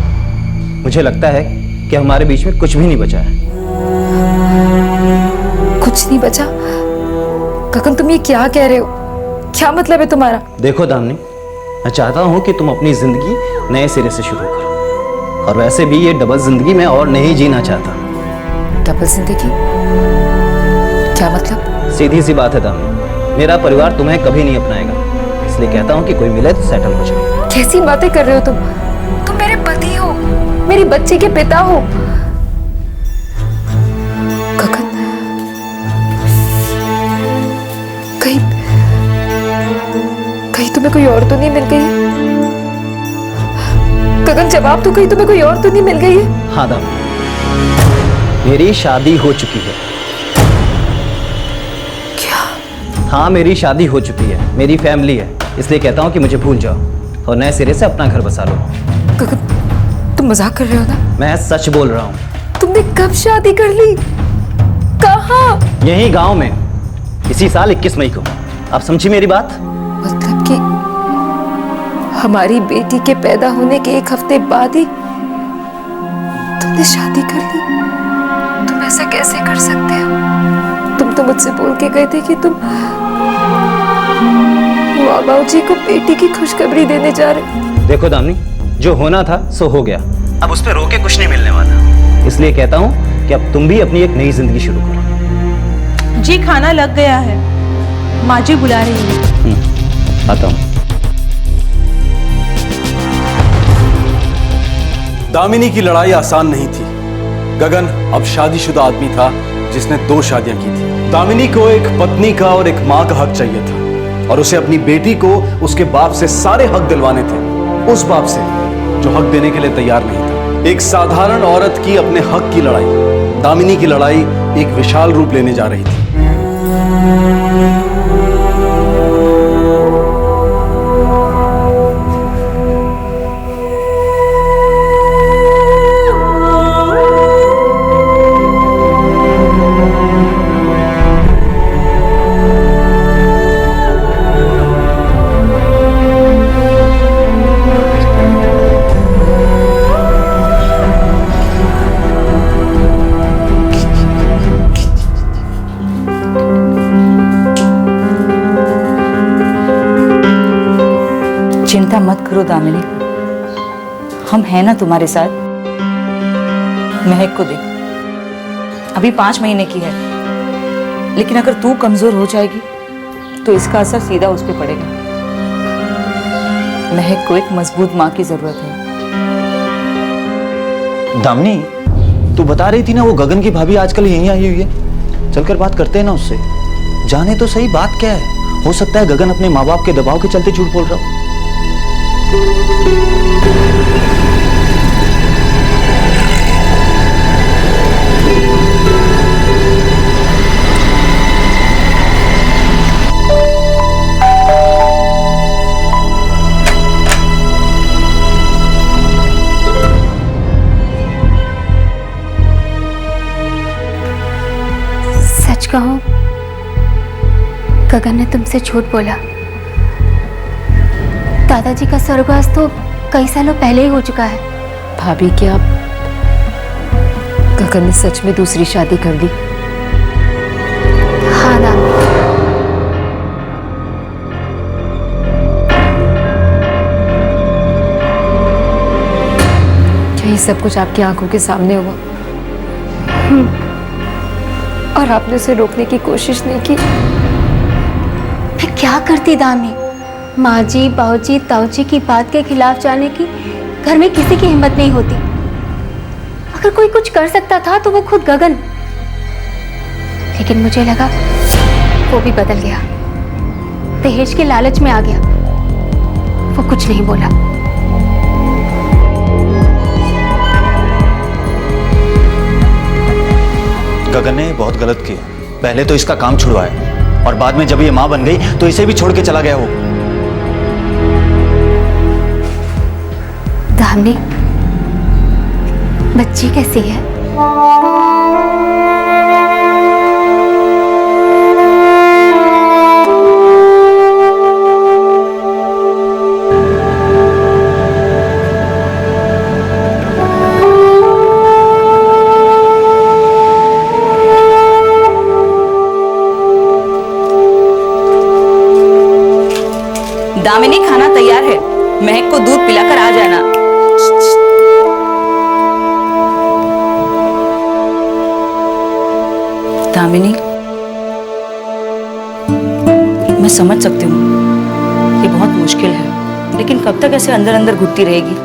मुझे लगता है कि हमारे बीच में कुछ भी नहीं बचा है। कुछ नहीं बचा? गगन, तुम ये क्या कह रहे हो? क्या मतलब है तुम्हारा? देखो दामिनी, मैं चाहता हूँ कि तुम अपनी जिंदगी नए सिरे से शुरू करो, और वैसे भी ये डबल जिंदगी मैं और नहीं जीना चाहता। डबल जिंदगी? क्या मतलब? सीधी सी बात है दामिनी, मेरा परिवार तुम्हें कभी नहीं अपनाएगा, इसलिए कहता हूँ कि कोई मिले तो सेटल हो जाओ। कैसी बातें कर रहे हो तुम? तुम मेरे पति हो, मेरी बच्ची के पिता हो। गगन, कहीं तुम्हें कोई और तो नहीं मिल गई है? गगन, जवाब तो, कहीं तुम्हें कोई और तो नहीं मिल गई है? हाँ दामिनी, मेरी शादी हो चुकी है। क्या? हाँ, मेरी शादी हो चुकी है, मेरी फैमिली है, इसलिए कहता हूँ कि मुझे भूल जाओ और नए सिरे से अपना घर बसा लो। गगन, तुम मजाक कर रहे हो ना? मैं सच बोल रहा हूँ। तुमने कब शादी कर ली? कहाँ? यही गांव में, इसी साल 21 मई को। आप समझी मेरी बात? मतलब कि हमारी बेटी के पैदा होने के 1 हफ्ते बाद ही तुमने शादी कर ली? तुम ऐसा कैसे कर सकते हो? तुम तो मुझसे बोल के गए थे कि तुम बाबा जी को बेटी की खुशखबरी देने जा रहे। देखो दामिनी, जो होना था सो हो गया, अब उस पर रोके कुछ नहीं मिलने वाला, इसलिए कहता हूँ कि अब तुम भी अपनी एक नई जिंदगी शुरू करो। जी खाना लग गया है, माँ जी बुला रही है। आता हूँ। दामिनी की लड़ाई आसान नहीं थी। गगन अब शादीशुदा आदमी था जिसने 2 शादियां की थी। दामिनी को एक पत्नी का और एक मां का हक चाहिए था, और उसे अपनी बेटी को उसके बाप से सारे हक दिलवाने थे, उस बाप से जो हक देने के लिए तैयार नहीं था। एक साधारण औरत की अपने हक की लड़ाई, दामिनी की लड़ाई एक विशाल रूप लेने जा रही थी। चिंता मत करो दामिनी, हम हैं ना तुम्हारे साथ। महक को देख, अभी 5 महीने की है, लेकिन अगर तू कमजोर हो जाएगी तो इसका असर सीधा उस पर पड़ेगा। महक को एक मजबूत माँ की जरूरत है। दामिनी, तू बता रही थी ना वो गगन की भाभी आजकल यहीं आई हुई है, चलकर बात करते हैं ना उससे, जाने तो सही बात क्या है। हो सकता है गगन अपने माँ बाप के दबाव के चलते झूठ बोल रहा हो। सच कहो, गगन ने तुमसे झूठ बोला। दादाजी का स्वर्गवास तो कई सालों पहले ही हो चुका है। भाभी, क्या गगन ने सच में दूसरी शादी कर ली? हाँ दादी। क्या ये सब कुछ आपकी आंखों के सामने हुआ? और आपने उसे रोकने की कोशिश नहीं की? मैं क्या करती दामी? माँ जी, बाबूजी, ताऊजी की बात के खिलाफ जाने की घर में किसी की हिम्मत नहीं होती। अगर कोई कुछ कर सकता था तो वो खुद गगन। लेकिन मुझे लगा वो भी बदल गया, दहेज के लालच में आ गया। वो कुछ नहीं बोला। गगन ने बहुत गलत किया, पहले तो इसका काम छुड़वाया और बाद में जब ये मां बन गई तो इसे भी छोड़ के चला गया वो। दामिनी, बच्ची कैसी है? दामिनी, खाना तैयार है। महक को दूध पिलाकर आ जाना। दामिनी, मैं समझ सकती हूँ ये बहुत मुश्किल है, लेकिन कब तक ऐसे अंदर अंदर घुटती रहेगी?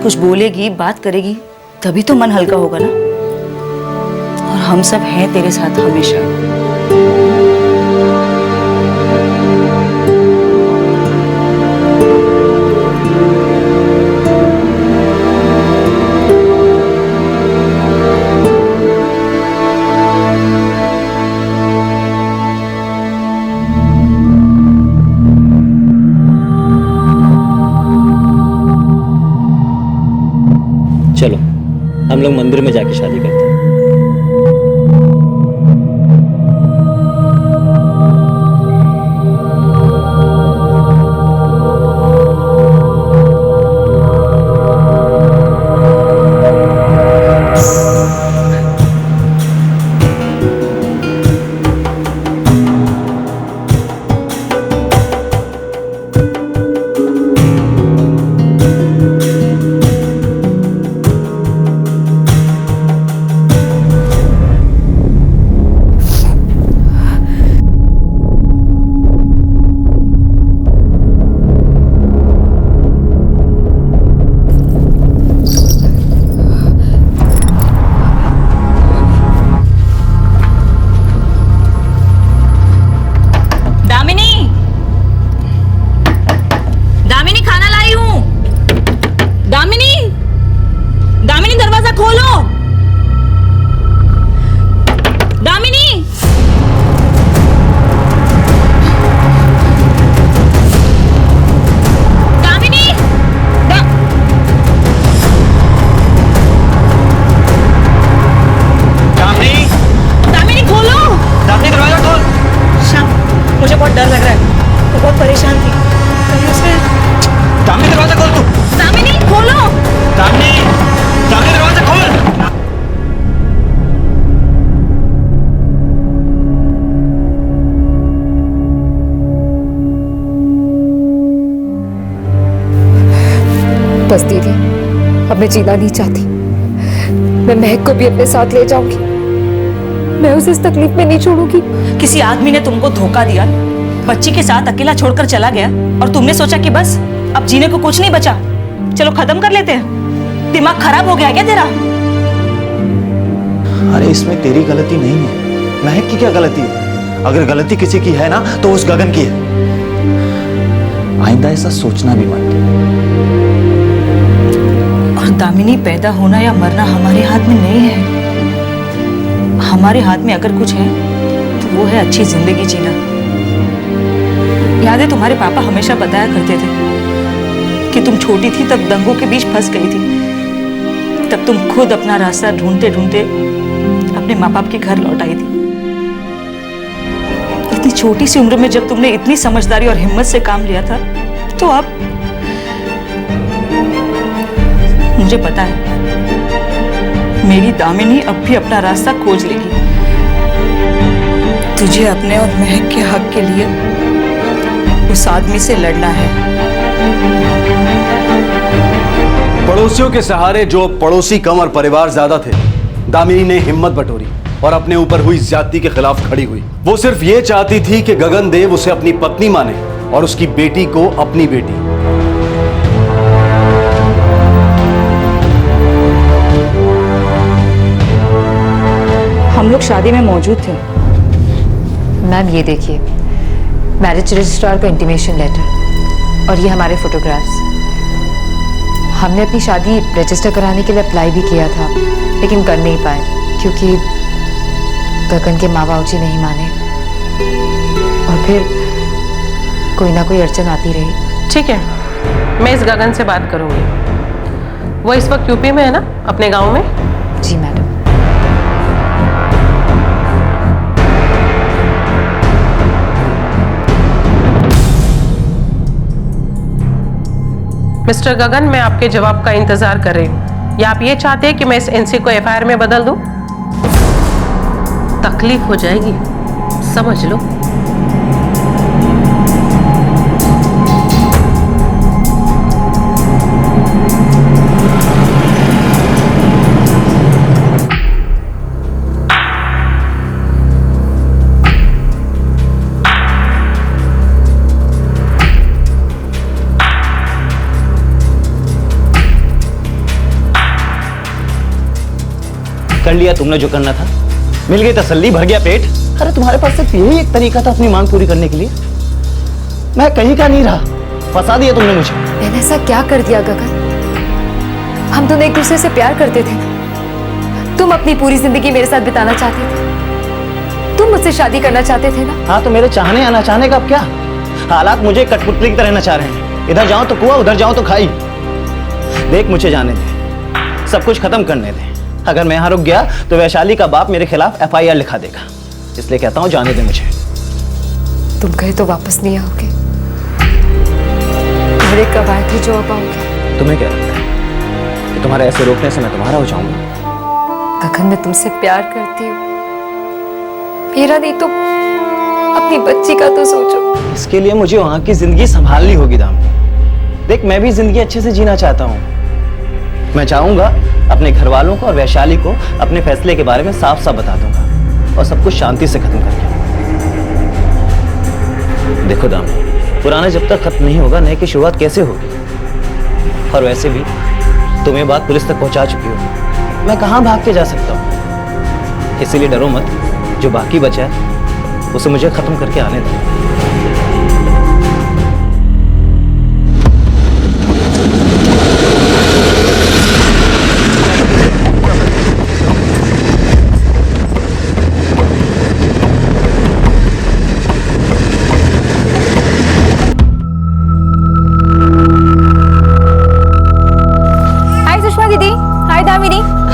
कुछ बोलेगी, बात करेगी, तभी तो मन हल्का होगा ना। और हम सब हैं तेरे साथ हमेशा। चलो हम लोग मंदिर में जाके शादी करते हैं। बस दीदी, अब मैं जीना नहीं चाहती। मैं महक को भी अपने साथ ले जाऊंगी। मैं उसे इस तकलीफ में नहीं छोड़ूंगी। किसी आदमी ने तुमको धोखा दिया, बच्ची के साथ अकेला छोड़कर चला गया, और तुमने सोचा कि बस अब जीने को कुछ नहीं बचा, चलो खत्म कर लेते हैं। दिमाग खराब हो गया क्या तेरा? अरे इसमें तेरी गलती नहीं है, महक की क्या गलती है? अगर गलती किसी की है ना तो उस गगन की है। आइंदा ऐसा सोचना भी मत। और दामिनी, पैदा होना या मरना हमारे हाथ में नहीं है। हमारे हाथ में अगर कुछ है तो वो है अच्छी जिंदगी जीना। याद है तुम्हारे पापा हमेशा बताया करते थे कि तुम छोटी थी तब दंगों के बीच फंस गई थी, तब तुम खुद अपना रास्ता ढूंढते ढूंढते अपने माँ बाप के घर लौट आई थी। इतनी छोटी सी उम्र में जब तुमने इतनी समझदारी और हिम्मत से काम लिया था, तो अब मुझे पता है मेरी दामिनी अब भी अपना रास्ता खोज लेगी। तुझे अपने और महक के हक के लिए उस आदमी से लड़ना है। पड़ोसियों के सहारे जो पड़ोसी कम और परिवार ज्यादा थे, दामिनी ने हिम्मत बटोरी और अपने ऊपर हुई ज्यादती के खिलाफ खड़ी हुई। वो सिर्फ ये चाहती थी कि गगन देव उसे अपनी पत्नी माने और उसकी बेटी को अपनी बेटी। हम लोग शादी में मौजूद थे। मैम ये देखिए, मैरिज रजिस्ट्रार का इंटीमेशन लेटर और ये हमारे फोटोग्राफ्स। हमने अपनी शादी रजिस्टर कराने के लिए अप्लाई भी किया था, लेकिन कर नहीं पाए क्योंकि गगन के माँ बाप जी नहीं माने, और फिर कोई ना कोई अड़चन आती रही। ठीक है, मैं इस गगन से बात करूंगी। वो इस वक्त यूपी में है ना, अपने गांव में? जी मैडम। मिस्टर गगन, मैं आपके जवाब का इंतजार कर रही हूँ। या आप ये चाहते हैं कि मैं इस एनसी को एफआईआर में बदल दूं? तकलीफ हो जाएगी, समझ लो। कर लिया तुमने जो करना था, मिल गई तसल्ली, भर गया पेट। अरे तुम्हारे पास सिर्फ यही एक तरीका था अपनी मांग पूरी करने के लिए। मैं कहीं का नहीं रहा, फंसा दिया तुमने मुझे। मैंने ऐसा क्या कर दिया गगन? हम दोनों एक दूसरे से प्यार करते थे ना। तुम अपनी पूरी जिंदगी मेरे साथ बिताना चाहते थे, तुम मुझसे शादी करना चाहते थे ना। हाँ, तो मेरे चाहने या ना चाहने का अब क्या? हालात मुझे कठपुतली की तरह नचा रहे हैं। इधर जाओ तो कुआं, उधर जाओ तो खाई। देख, मुझे जाने दे, सब कुछ खत्म करने दे। अगर मैं यहाँ रुक गया तो वैशाली का बाप मेरे खिलाफ एफआईआर लिखा देगा, इसलिए कहता हूँ जाने दे मुझे। तुम गए तो वापस नहीं आओगे। तुम्हारे कब आए थे जो अब आओगे? तुम्हें क्या लगता है कि तुम्हारे ऐसे रोकने से मैं तुम्हारा हो जाऊंगा? गगन, मैं तुमसे प्यार करती हूँ। मेरा नहीं तो अपनी बच्ची का तो सोचो। इसके लिए मुझे वहां की जिंदगी संभालनी होगी दाम। देख, मैं भी जिंदगी अच्छे से जीना चाहता हूँ। मैं चाहूंगा अपने घर वालों को और वैशाली को अपने फैसले के बारे में साफ साफ बता दूंगा और सब कुछ शांति से खत्म करके। देखो दाम, पुराना जब तक खत्म नहीं होगा, नए की शुरुआत कैसे होगी? और वैसे भी तुम ये बात पुलिस तक पहुंचा चुकी हो, मैं कहां भाग के जा सकता हूं? इसीलिए डरो मत, जो बाकी बचा है उसे मुझे खत्म करके आने दो।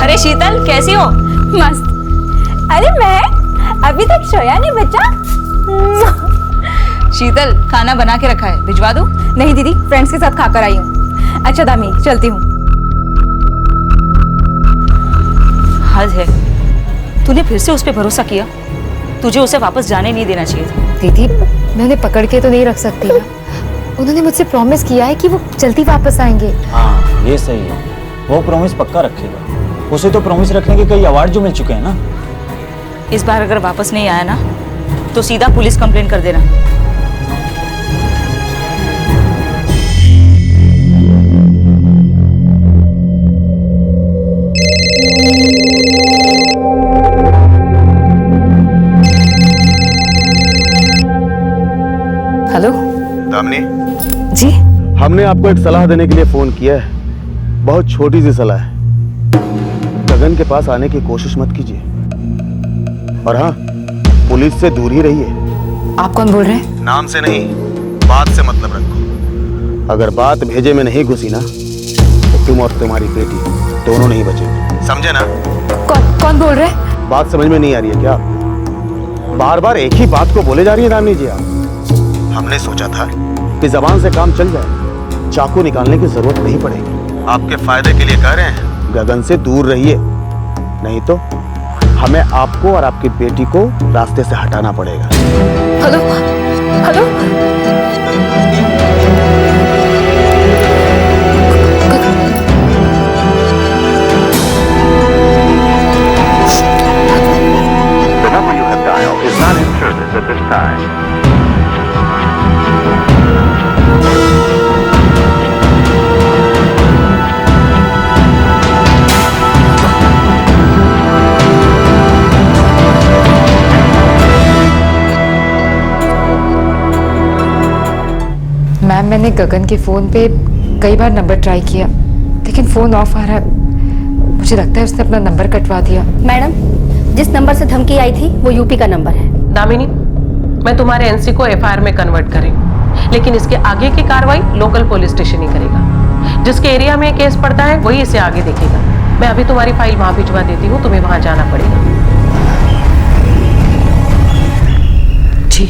अरे शीतल, कैसी हो? मस्त। अरे मैं अभी तक सोया नहीं बच्चा। शीतल, खाना बना के रखा है, भिजवा दूं? नहीं दीदी, फ्रेंड्स के साथ खाकर आई हूँ। अच्छा दामी, चलती हूँ। हद है, तूने फिर से उस पर भरोसा किया। तुझे उसे वापस जाने नहीं देना चाहिए था। दीदी, मैं उन्हें पकड़ के तो नहीं रख सकती ना। उन्होंने मुझसे प्रॉमिस किया है कि वो जल्दी वापस आएंगे। हाँ, ये सही है, वो प्रॉमिस पक्का रखेगा। उसे तो प्रॉमिस रखने के कई अवार्ड जो मिल चुके हैं ना। इस बार अगर वापस नहीं आया ना तो सीधा पुलिस कंप्लेंट कर देना। हेलो दामिनी जी। हमने आपको एक सलाह देने के लिए फोन किया है। बहुत छोटी सी सलाह है। गगन के पास आने की कोशिश मत कीजिए, और हाँ, पुलिस से दूर ही रहिए। आप कौन बोल रहे हैं? नाम से नहीं, बात से मतलब रखो। अगर बात भेजे में नहीं घुसी ना तो तुम और तुम्हारी बेटी दोनों नहीं बचेंगे, समझे ना? कौन बोल रहे हैं? बात समझ में नहीं आ रही है क्या? बार बार एक ही बात को बोले जा रही है दामिनी जी आप। हमने सोचा था कि जबान से काम चल जाए, चाकू निकालने की जरूरत नहीं पड़ेगी। आपके फायदे के लिए कह रहे हैं, गगन से दूर रहिए, नहीं तो हमें आपको और आपकी बेटी को रास्ते से हटाना पड़ेगा। Hello hello, The number you have dialed is not in service at this time. Ma'am, मैंने गगन के फ़ोन पे कई बार नंबर ट्राई किया, लेकिन फ़ोन ऑफ आ रहा है। मुझे लगता है उसने अपना नंबर कटवा दिया। मैडम, जिस नंबर से धमकी आई थी वो यूपी का नंबर है। दामिनी, मैं तुम्हारे एनसी को एफआईआर में कन्वर्ट करें, लेकिन इसके आगे की कार्रवाई लोकल पुलिस स्टेशन ही करेगा। जिसके एरिया में केस पड़ता है वही इसे आगे देखेगा। मैं अभी तुम्हारी फाइल वहां भिजवा देती हूँ, तुम्हें वहां जाना पड़ेगा। जी।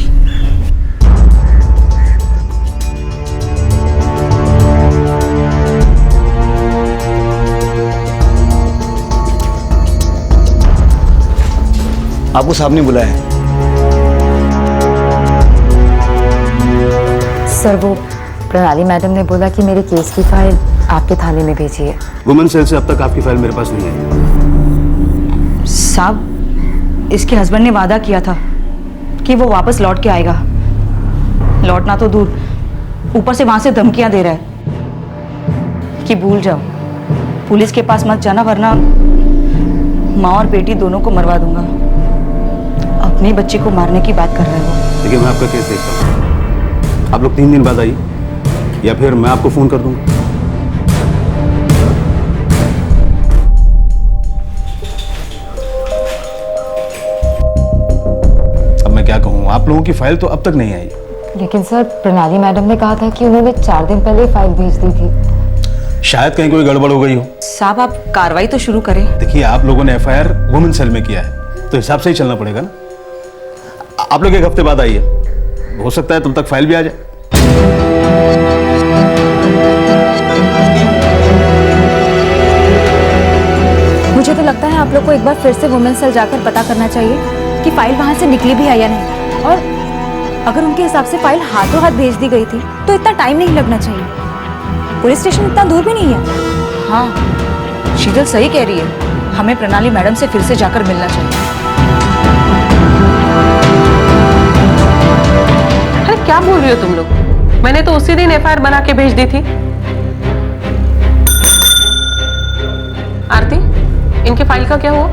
आपको साहब ने बुलाया है। सर वो प्रणाली मैडम ने बोला कि मेरे केस की फाइल आपके थाने में भेजी है। वुमेन सेल से अब तक आपकी फाइल मेरे पास नहीं आई। साहब, इसके हस्बैंड ने वादा किया था कि वो वापस लौट के आएगा। लौटना तो दूर, ऊपर से वहां से धमकियां दे रहा है कि भूल जाओ, पुलिस के पास मत जाना वरना माँ और बेटी दोनों को मरवा दूंगा। अपने बच्चे को मारने की बात कर रहे हो। देखिए, मैं आपका केस देखता हूँ। आप लोग 3 दिन बाद आइए या फिर मैं आपको फोन कर दूंगा। अब मैं क्या कहूँ, आप लोगों की फाइल तो अब तक नहीं आई। लेकिन सर प्रणाली मैडम ने कहा था कि उन्होंने 4 दिन पहले फाइल भेज दी थी। शायद कहीं कोई गड़बड़ हो गई हो। साहब, आप कार्रवाई तो शुरू करें। देखिए, आप लोगों ने एफआईआर वुमेन सेल में किया है तो हिसाब से ही चलना पड़ेगा ना। आप लोग 1 हफ्ते बाद आइए, हो सकता है तब तक फाइल भी आ जाए। मुझे तो लगता है आप लोग को एक बार फिर से वुमेन सेल जाकर पता करना चाहिए कि फाइल वहां से निकली भी है या नहीं। और अगर उनके हिसाब से फाइल हाथों हाथ भेज दी गई थी तो इतना टाइम नहीं लगना चाहिए। पुलिस स्टेशन इतना दूर भी नहीं है। हाँ, शीतल सही कह रही है, हमें प्रणाली मैडम से फिर से जाकर मिलना चाहिए। अरे क्या बोल रही हो तुम लोग? मैंने तो उसी दिन एफआईआर बना के भेज दी थी। आरती, इनकी फाइल का क्या हुआ?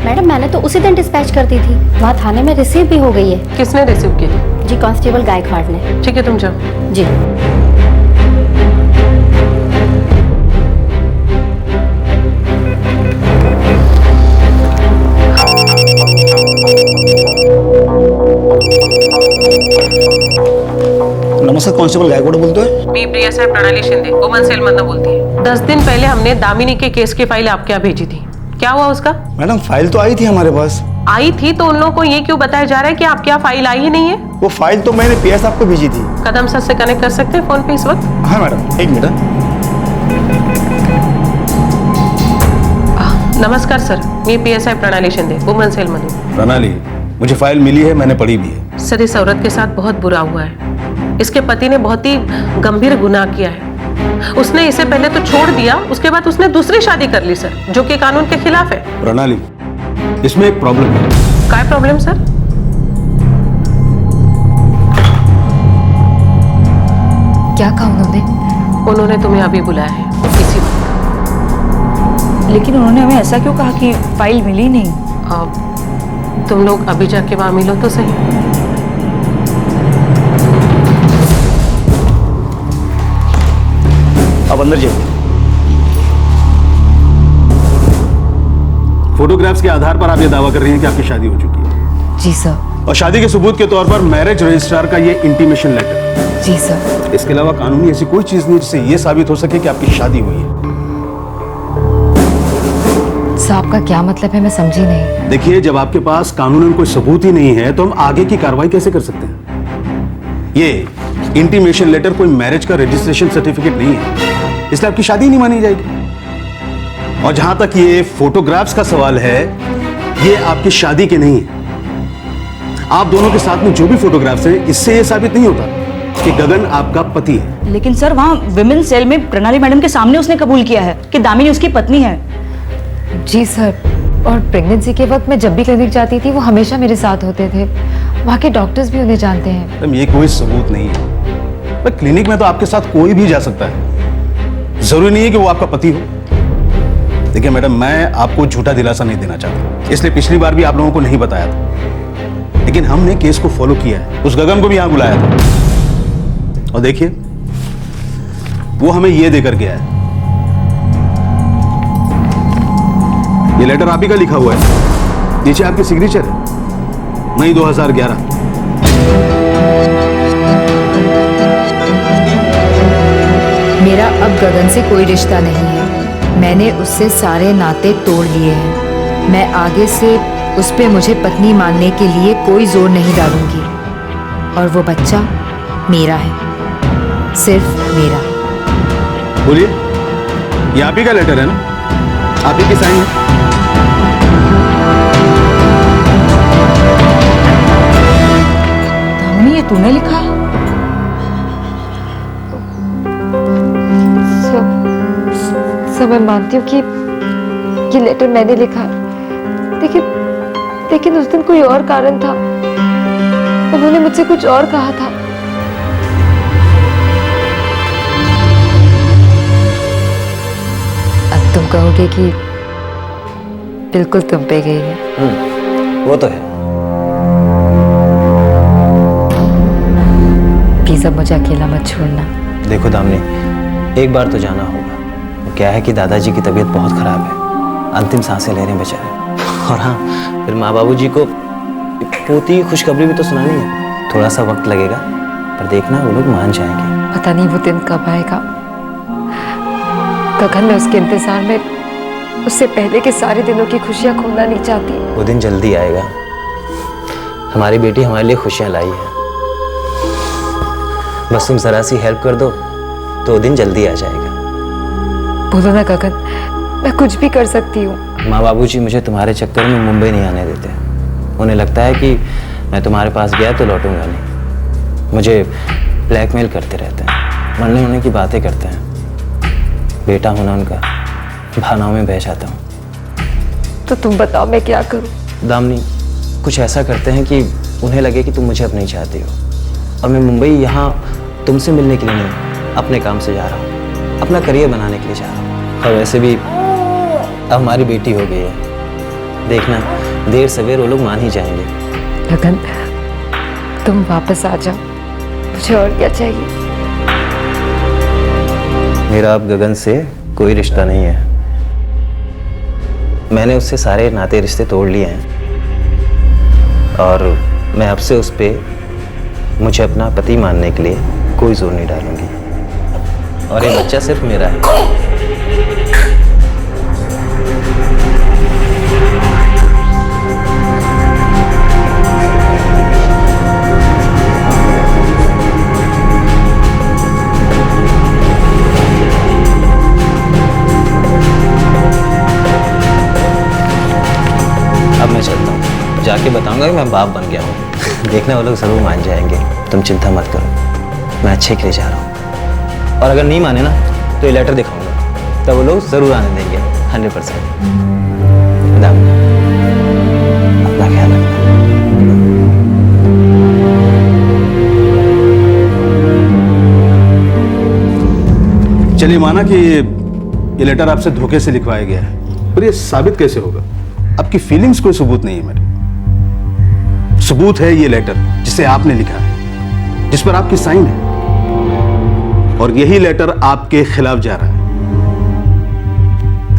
मैडम, मैंने तो उसी दिन डिस्पैच कर दी थी। वहाँ थाने में रिसीव भी हो गई है। किसने रिसीव की थी? जी, कांस्टेबल गायकवाड़ ने। ठीक है, तुम जाओ। जी। नमस्कार, कांस्टेबल गायकवाड़ बोलते हैं। मी प्रिया साहब, प्रणाली शिंदे, वुमेन सेल मधनं बोलती है। 10 दिन पहले हमने दामिनी के केस की फाइल आपके यहाँ भेजी थी, क्या हुआ उसका? मैडम, फाइल तो आई थी हमारे पास। आई थी तो उन लोगों को ये क्यों बताया जा रहा है कि आपके यहाँ फाइल आई ही नहीं है? वो फाइल तो मैंने पीएस आपको भेजी थी। कदम सर से कनेक्ट कर सकते हैं फोन पे इस वक्त? हाँ मैडम, 1 मिनट। नमस्कार सर, मी PSI प्रणाली शिंदे, वुमेन सेल मधून। प्रणाली, मुझे फाइल मिली है, मैंने पढ़ी भी है। सर, इस औरत के साथ बहुत बुरा हुआ है। इसके पति ने बहुत ही गंभीर गुनाह किया है। उसने इसे पहले तो छोड़ दिया, उसके बाद उसने दूसरी शादी कर ली सर, जो कि कानून के खिलाफ है। प्रणाली, इसमें एक प्रॉब्लम है। क्या प्रॉब्लम सर? क्या कहा उन्होंने? उन्होंने तुम्हें अभी बुलाया है इसी वक्त। लेकिन उन्होंने हमें ऐसा क्यों कहा कि फाइल मिली नहीं? तुम लोग अभी जाके वहां मिलो तो सही। अब अंदर जाइए। फोटोग्राफ्स के आधार पर आप ये दावा कर रही हैं कि आपकी शादी हो चुकी है? जी सर। और शादी के सबूत के तौर पर मैरिज रजिस्ट्रार का ये इंटीमेशन लेटर? जी सर। इसके अलावा कानूनी ऐसी कोई चीज नहीं जिससे ये साबित हो सके कि आपकी शादी हुई है। साहब का क्या मतलब है, मैं समझी नहीं। देखिए, जब आपके पास कानूनन कोई सबूत ही नहीं है तो हम आगे की कार्रवाई कैसे कर सकते हैं? ये इंटीमेशन लेटर कोई मैरिज का रजिस्ट्रेशन सर्टिफिकेट नहीं है, इसलिए आपकी शादी नहीं मानी जाएगी। और जहां तक ये फोटोग्राफ्स का सवाल है, ये आपकी शादी के नहीं है। आप दोनों के साथ में जो भी फोटोग्राफ्स हैं, इससे ये साबित नहीं होता कि गगन आपका पति है। लेकिन सर, वहाँ विमेन सेल में प्रणाली मैडम के सामने उसने कबूल किया है कि दामिनी उसकी पत्नी है। जी सर, और प्रेगनेंसी के वक्त मैं जब भी क्लिनिक जाती थी वो हमेशा मेरे साथ होते थे। वहाँ के डॉक्टर्स भी उन्हें जानते हैं। ये कोई सबूत नहीं है। पर क्लिनिक में तो आपके साथ कोई भी जा सकता है, जरूरी नहीं है कि वो आपका पति हो। देखिए मैडम, मैं आपको झूठा दिलासा नहीं देना चाहता, इसलिए पिछली बार भी आप लोगों को नहीं बताया था। लेकिन हमने केस को फॉलो किया है, उस गगन को भी यहां बुलाया था। और देखिए, वो हमें ये देकर गया है। ये लेटर आप ही का लिखा हुआ है, नीचे आपकी सिग्नेचर है, मई 2011। मेरा अब गगन से कोई रिश्ता नहीं है। मैंने उससे सारे नाते तोड़ लिए हैं। मैं आगे से उस पे मुझे पत्नी मानने के लिए कोई जोर नहीं डालूंगी। और वो बच्चा मेरा है, सिर्फ मेरा। बोलिए, ये आप ही का लेटर है ना? आप ही की साइन है? दामिनी, ये तूने लिखा है? सब मैं मानती हूँ कि ये लेटर मैंने लिखा है, लेकिन उस दिन कोई और कारण था। उन्होंने मुझसे कुछ और कहा था। अब तुम कहोगे कि बिल्कुल तुम पे गई है। वो तो है। प्लीज अब मुझे अकेला मत छोड़ना। देखो दामिनी, एक बार तो जाना होगा। वो क्या है कि दादाजी की तबीयत बहुत खराब है, अंतिम सांसें ले रहे हैं बेचारे। और हाँ, फिर माँ बाबू जी को पोती की खुशखबरी भी तो सुनानी है। थोड़ा सा वक्त लगेगा, पर देखना वो लोग मान जाएंगे। पता नहीं वो दिन कब आएगा। गगन, मैं उसके इंतजार में उससे पहले के सारे दिनों की खुशियां खोना नहीं चाहती। वो दिन जल्दी आएगा। हमारी बेटी हमारे लिए खुशियां लाई है। बस तुम जरा सी हेल्प कर दो तो वो दिन जल्दी आ जाएगा। बोलो ना गगन, मैं कुछ भी कर सकती हूँ। माँ बाबूजी मुझे तुम्हारे चक्कर में मुंबई नहीं आने देते। उन्हें लगता है कि मैं तुम्हारे पास गया तो लौटूंगा नहीं। मुझे ब्लैकमेल करते रहते हैं, मरने होने की बातें करते हैं। बेटा होना उनका भावनाओं में बह जाता हूँ। तो तुम बताओ मैं क्या करूँ? दामिनी, कुछ ऐसा करते हैं कि उन्हें लगे कि तुम मुझे अब नहीं चाहती हो। और मैं मुंबई यहाँ तुमसे मिलने के लिए नहीं, अपने काम से जा रहा हूँ, अपना करियर बनाने के लिए जा रहा हूँ। और वैसे भी अब हमारी बेटी हो गई है। देखना, देर सवेर वो लोग मान ही जाएंगे। गगन, तुम वापस आ जाओ, मुझे और क्या चाहिए? मेरा अब गगन से कोई रिश्ता नहीं है। मैंने उससे सारे नाते रिश्ते तोड़ लिए हैं और मैं अब से उस पे मुझे अपना पति मानने के लिए कोई जोर नहीं डालूंगी। और ये बच्चा सिर्फ मेरा है। अब मैं चलता हूँ, जाके बताऊंगा कि मैं बाप बन गया हूँ। देखना वो लोग जरूर मान जाएंगे। तुम चिंता मत करो, मैं अच्छे के लिए जा रहा हूँ। और अगर नहीं माने ना तो ये लेटर दिखाऊंगा, तब वो लोग जरूर आने देंगे 100%। अपना ख्याल रखना। चलिए, माना कि ये लेटर आपसे धोखे से लिखवाया गया है, पर ये साबित कैसे होगा? आपकी फीलिंग्स कोई सबूत नहीं है मेरे। सबूत है ये लेटर जिसे आपने लिखा है, जिस पर आपकी साइन है, और यही लेटर आपके खिलाफ जा रहा है।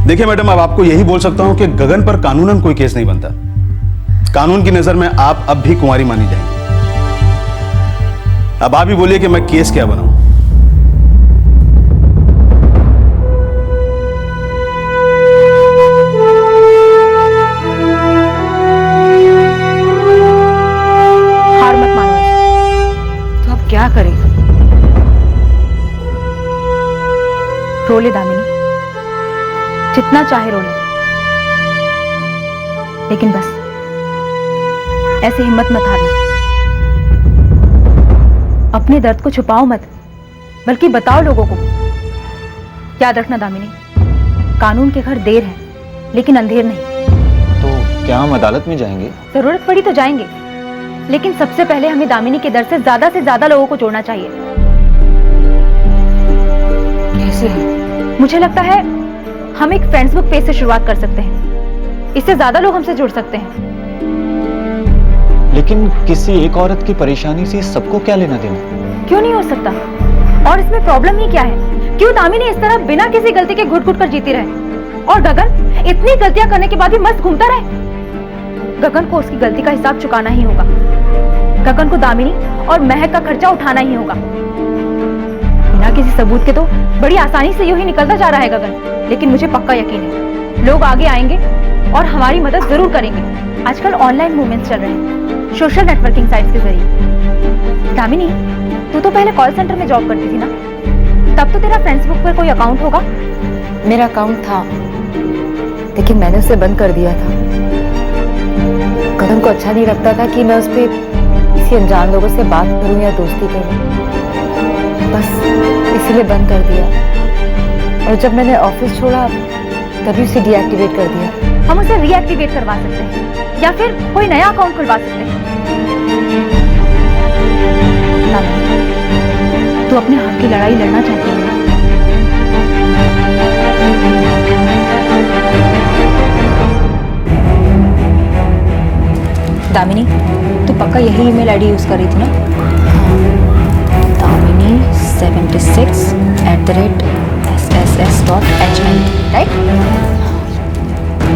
देखिए मैडम, अब आपको यही बोल सकता हूं कि गगन पर कानूनन कोई केस नहीं बनता। कानून की नजर में आप अब भी कुंवारी मानी जाएंगी। अब आप ही बोलिए कि मैं केस क्या बनाऊं? हार मत मानो। तो अब क्या करें? रो ले दामिनी, जितना चाहे रो ले, लेकिन बस ऐसे हिम्मत मत हारना। अपने दर्द को छुपाओ मत, बल्कि बताओ लोगों को। याद रखना दामिनी, कानून के घर देर है लेकिन अंधेर नहीं। तो क्या हम अदालत में जाएंगे? जरूरत पड़ी तो जाएंगे, लेकिन सबसे पहले हमें दामिनी के दर्द से ज्यादा लोगों को जोड़ना चाहिए। कैसे? मुझे लगता है हम एक फेसबुक पेज से शुरुआत कर सकते हैं। इससे ज्यादा लोग हमसे जुड़ सकते हैं। लेकिन किसी एक औरत की परेशानी से सबको क्या लेना देना? क्यों नहीं हो सकता? और इसमें प्रॉब्लम ही क्या है? क्यों दामिनी इस तरह बिना किसी गलती के घुट घुट कर जीती रहे, और गगन इतनी गलतियां करने के बाद भी मस्त घूमता रहे? गगन को उसकी गलती का हिसाब चुकाना ही होगा। गगन को दामिनी और महक का खर्चा उठाना ही होगा। बिना किसी सबूत के तो बड़ी आसानी से यूं ही निकलता जा रहा है गगन। लेकिन मुझे पक्का यकीन है लोग आगे आएंगे और हमारी मदद जरूर करेंगे। आजकल ऑनलाइन मूवमेंट्स चल रहे हैं सोशल नेटवर्किंग साइट्स के जरिए। दामिनी, तू तो पहले कॉल सेंटर में जॉब करती थी ना, तब तो तेरा फेसबुक पर कोई अकाउंट होगा? मेरा अकाउंट था, लेकिन मैंने उसे बंद कर दिया था। गगन को अच्छा नहीं लगता था कि मैं उस पर किसी अनजान लोगों से बात करूं या दोस्ती करूं, बस इसीलिए बंद कर दिया। और जब मैंने ऑफिस छोड़ा तभी उसे डीएक्टिवेट कर दिया। हम उसे रीएक्टिवेट करवा सकते हैं या फिर कोई नया अकाउंट खुलवा सकते हैं। तू अपने हक की लड़ाई लड़ना चाहती है ना? दामिनी, तू पक्का यही ईमेल आईडी यूज कर रही थी ना? Damini 76@sss.hn, right?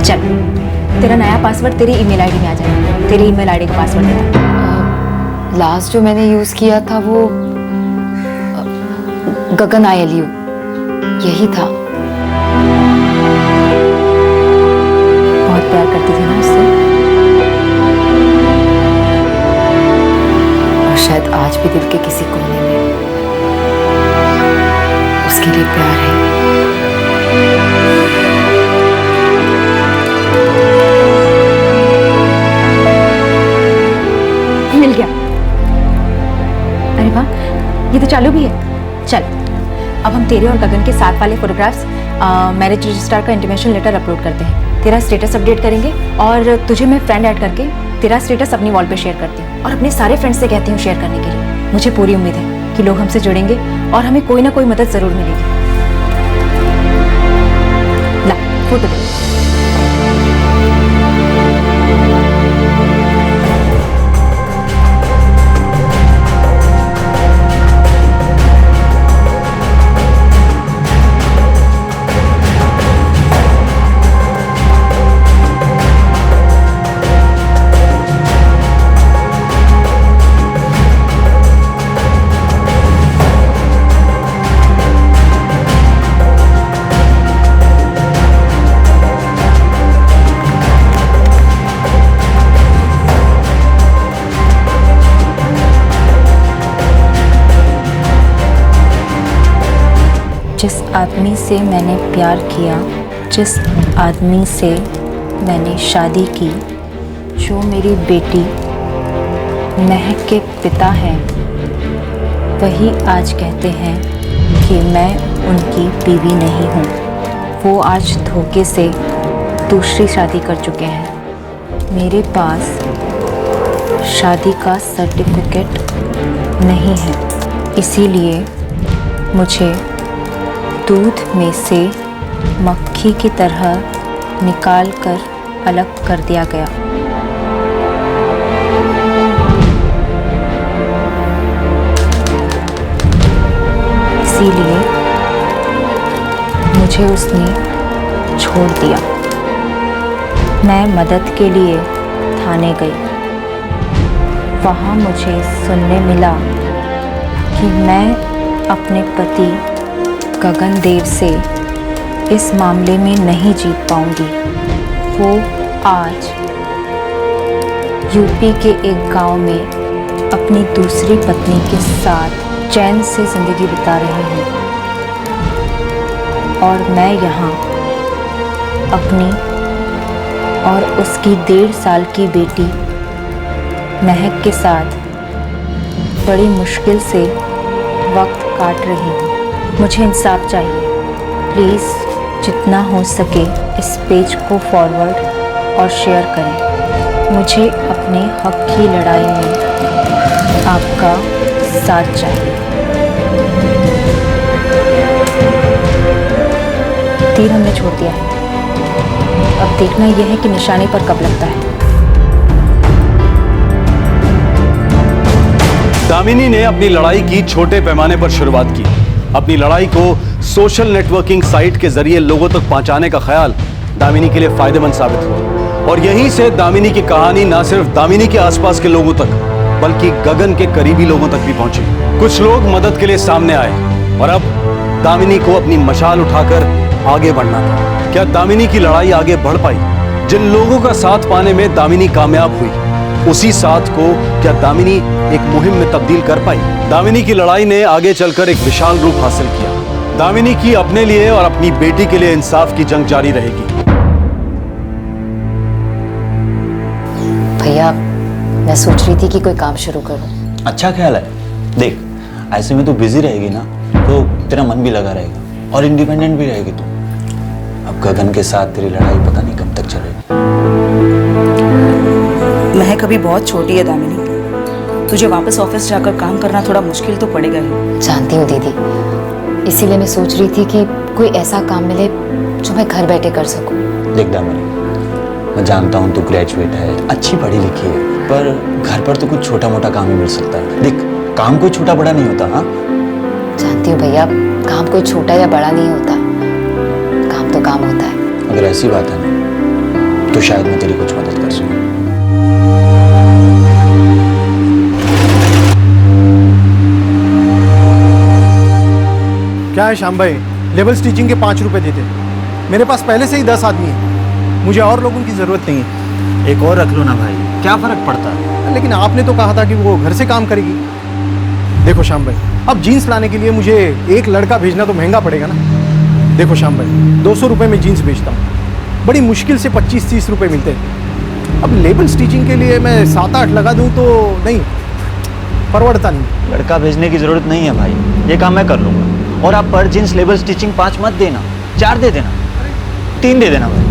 चल, तेरा नया पासवर्ड तेरी ईमेल आईडी में आ जाएगा। तेरी ईमेल आईडी का पासवर्ड बता। लास्ट जो मैंने यूज किया था वो गगन ILU यही था। बहुत प्यार करती थी ना उससे? और शायद आज भी दिल के किसी कोने में उसके लिए प्यार है। मिल गया। अरे वाह, ये तो चालू भी है। चल, अब हम तेरे और गगन के साथ वाले फोटोग्राफ्स मैरिज रजिस्ट्रार का इंटीमेशन लेटर अपलोड करते हैं। तेरा स्टेटस अपडेट करेंगे और तुझे मैं फ्रेंड ऐड करके तेरा स्टेटस अपनी वॉल पे शेयर करती हूँ और अपने सारे फ्रेंड्स से कहती हूँ शेयर करने के लिए। मुझे पूरी उम्मीद है कि लोग हमसे जुड़ेंगे और हमें कोई ना कोई मदद जरूर मिलेगी। ला, फोटो दे। जिस आदमी से मैंने प्यार किया, जिस आदमी से मैंने शादी की, जो मेरी बेटी महक के पिता हैं, वही आज कहते हैं कि मैं उनकी बीवी नहीं हूँ। वो आज धोखे से दूसरी शादी कर चुके हैं। मेरे पास शादी का सर्टिफिकेट नहीं है, इसीलिए मुझे दूध में से मक्खी की तरह निकाल कर अलग कर दिया गया। इसीलिए मुझे उसने छोड़ दिया। मैं मदद के लिए थाने गई। वहाँ मुझे सुनने मिला कि मैं अपने पति गगन देव से इस मामले में नहीं जीत पाऊंगी। वो आज यूपी के एक गांव में अपनी दूसरी पत्नी के साथ चैन से जिंदगी बिता रहे हैं और मैं यहाँ अपनी और उसकी 1.5 साल की बेटी महक के साथ बड़ी मुश्किल से वक्त काट रही हूँ। मुझे इंसाफ चाहिए। प्लीज़ जितना हो सके इस पेज को फॉरवर्ड और शेयर करें। मुझे अपने हक की लड़ाई में आपका साथ चाहिए। तीर हमने छोड़ दिया है, अब देखना यह है कि निशाने पर कब लगता है। दामिनी ने अपनी लड़ाई की छोटे पैमाने पर शुरुआत की। अपनी लड़ाई को सोशल नेटवर्किंग साइट के जरिए लोगों तक पहुंचाने का ख्याल दामिनी के लिए फायदेमंद साबित हुआ और यहीं से दामिनी की कहानी न सिर्फ दामिनी के आसपास के लोगों तक बल्कि गगन के करीबी लोगों तक भी पहुंची। कुछ लोग मदद के लिए सामने आए और अब दामिनी को अपनी मशाल उठाकर आगे बढ़ना था। क्या दामिनी की लड़ाई आगे बढ़ पाई? जिन लोगों का साथ पाने में दामिनी कामयाब हुई, उसी साथ को क्या दामिनी एक मुहिम में तब्दील कर पाई? दामिनी की लड़ाई ने आगे चलकर एक विशाल रूप हासिल किया। दामिनी की अपने लिए और अपनी बेटी के लिए इंसाफ की जंग जारी रहेगी। भैया, मैं सोच रही थी कि कोई काम शुरू करूं। अच्छा ख्याल है। देख, ऐसे में तू बिजी रहेगी ना तो तेरा मन भी लगा रहेगा और इंडिपेंडेंट भी रहेगी तू। अब गगन के साथ तेरी लड़ाई पता नहीं कब तक चलेगी। महक अभी बहुत छोटी है दामिनी, तुझे वापस ऑफिस जाकर काम करना थोड़ा मुश्किल तो पड़ेगा ही। जानती हूँ दीदी, इसीलिए मैं सोच रही थी कि कोई ऐसा काम मिले जो मैं घर बैठे कर सकूं। देख दामिनी, मैं जानता हूँ तू ग्रेजुएट है, अच्छी पढ़ी लिखी है, पर घर पर तो कुछ छोटा मोटा काम ही मिल सकता है। देख, काम कोई छोटा बड़ा नहीं होता। हाँ, जानती हूँ भैया, काम कोई छोटा या बड़ा नहीं होता, काम तो काम होता है। अगर ऐसी बात है ना तो शायद मैं तेरी कुछ मदद कर सकूं। क्या है श्याम भाई, लेवल स्टिचिंग के 5 रुपए देते। मेरे पास पहले से ही 10 आदमी है, मुझे और लोगों की जरूरत नहीं है। एक और रख लो ना भाई, क्या फर्क पड़ता है? लेकिन आपने तो कहा था कि वो घर से काम करेगी। देखो श्याम भाई, अब जीन्स लाने के लिए मुझे एक लड़का भेजना तो महंगा पड़ेगा ना। देखो श्याम भाई, 200 रुपये में जीन्स बेचता हूँ, बड़ी मुश्किल से 25-30 रुपये मिलते हैं। अब लेबल स्टिचिंग के लिए मैं 7-8 लगा दूँ तो नहीं परवड़ता नहीं। लड़का भेजने की जरूरत नहीं है भाई, ये काम मैं कर लूंगा। और आप पर जींस लेबल स्टिचिंग 5 मत देना, 4 दे देना, 3 दे देना भाई।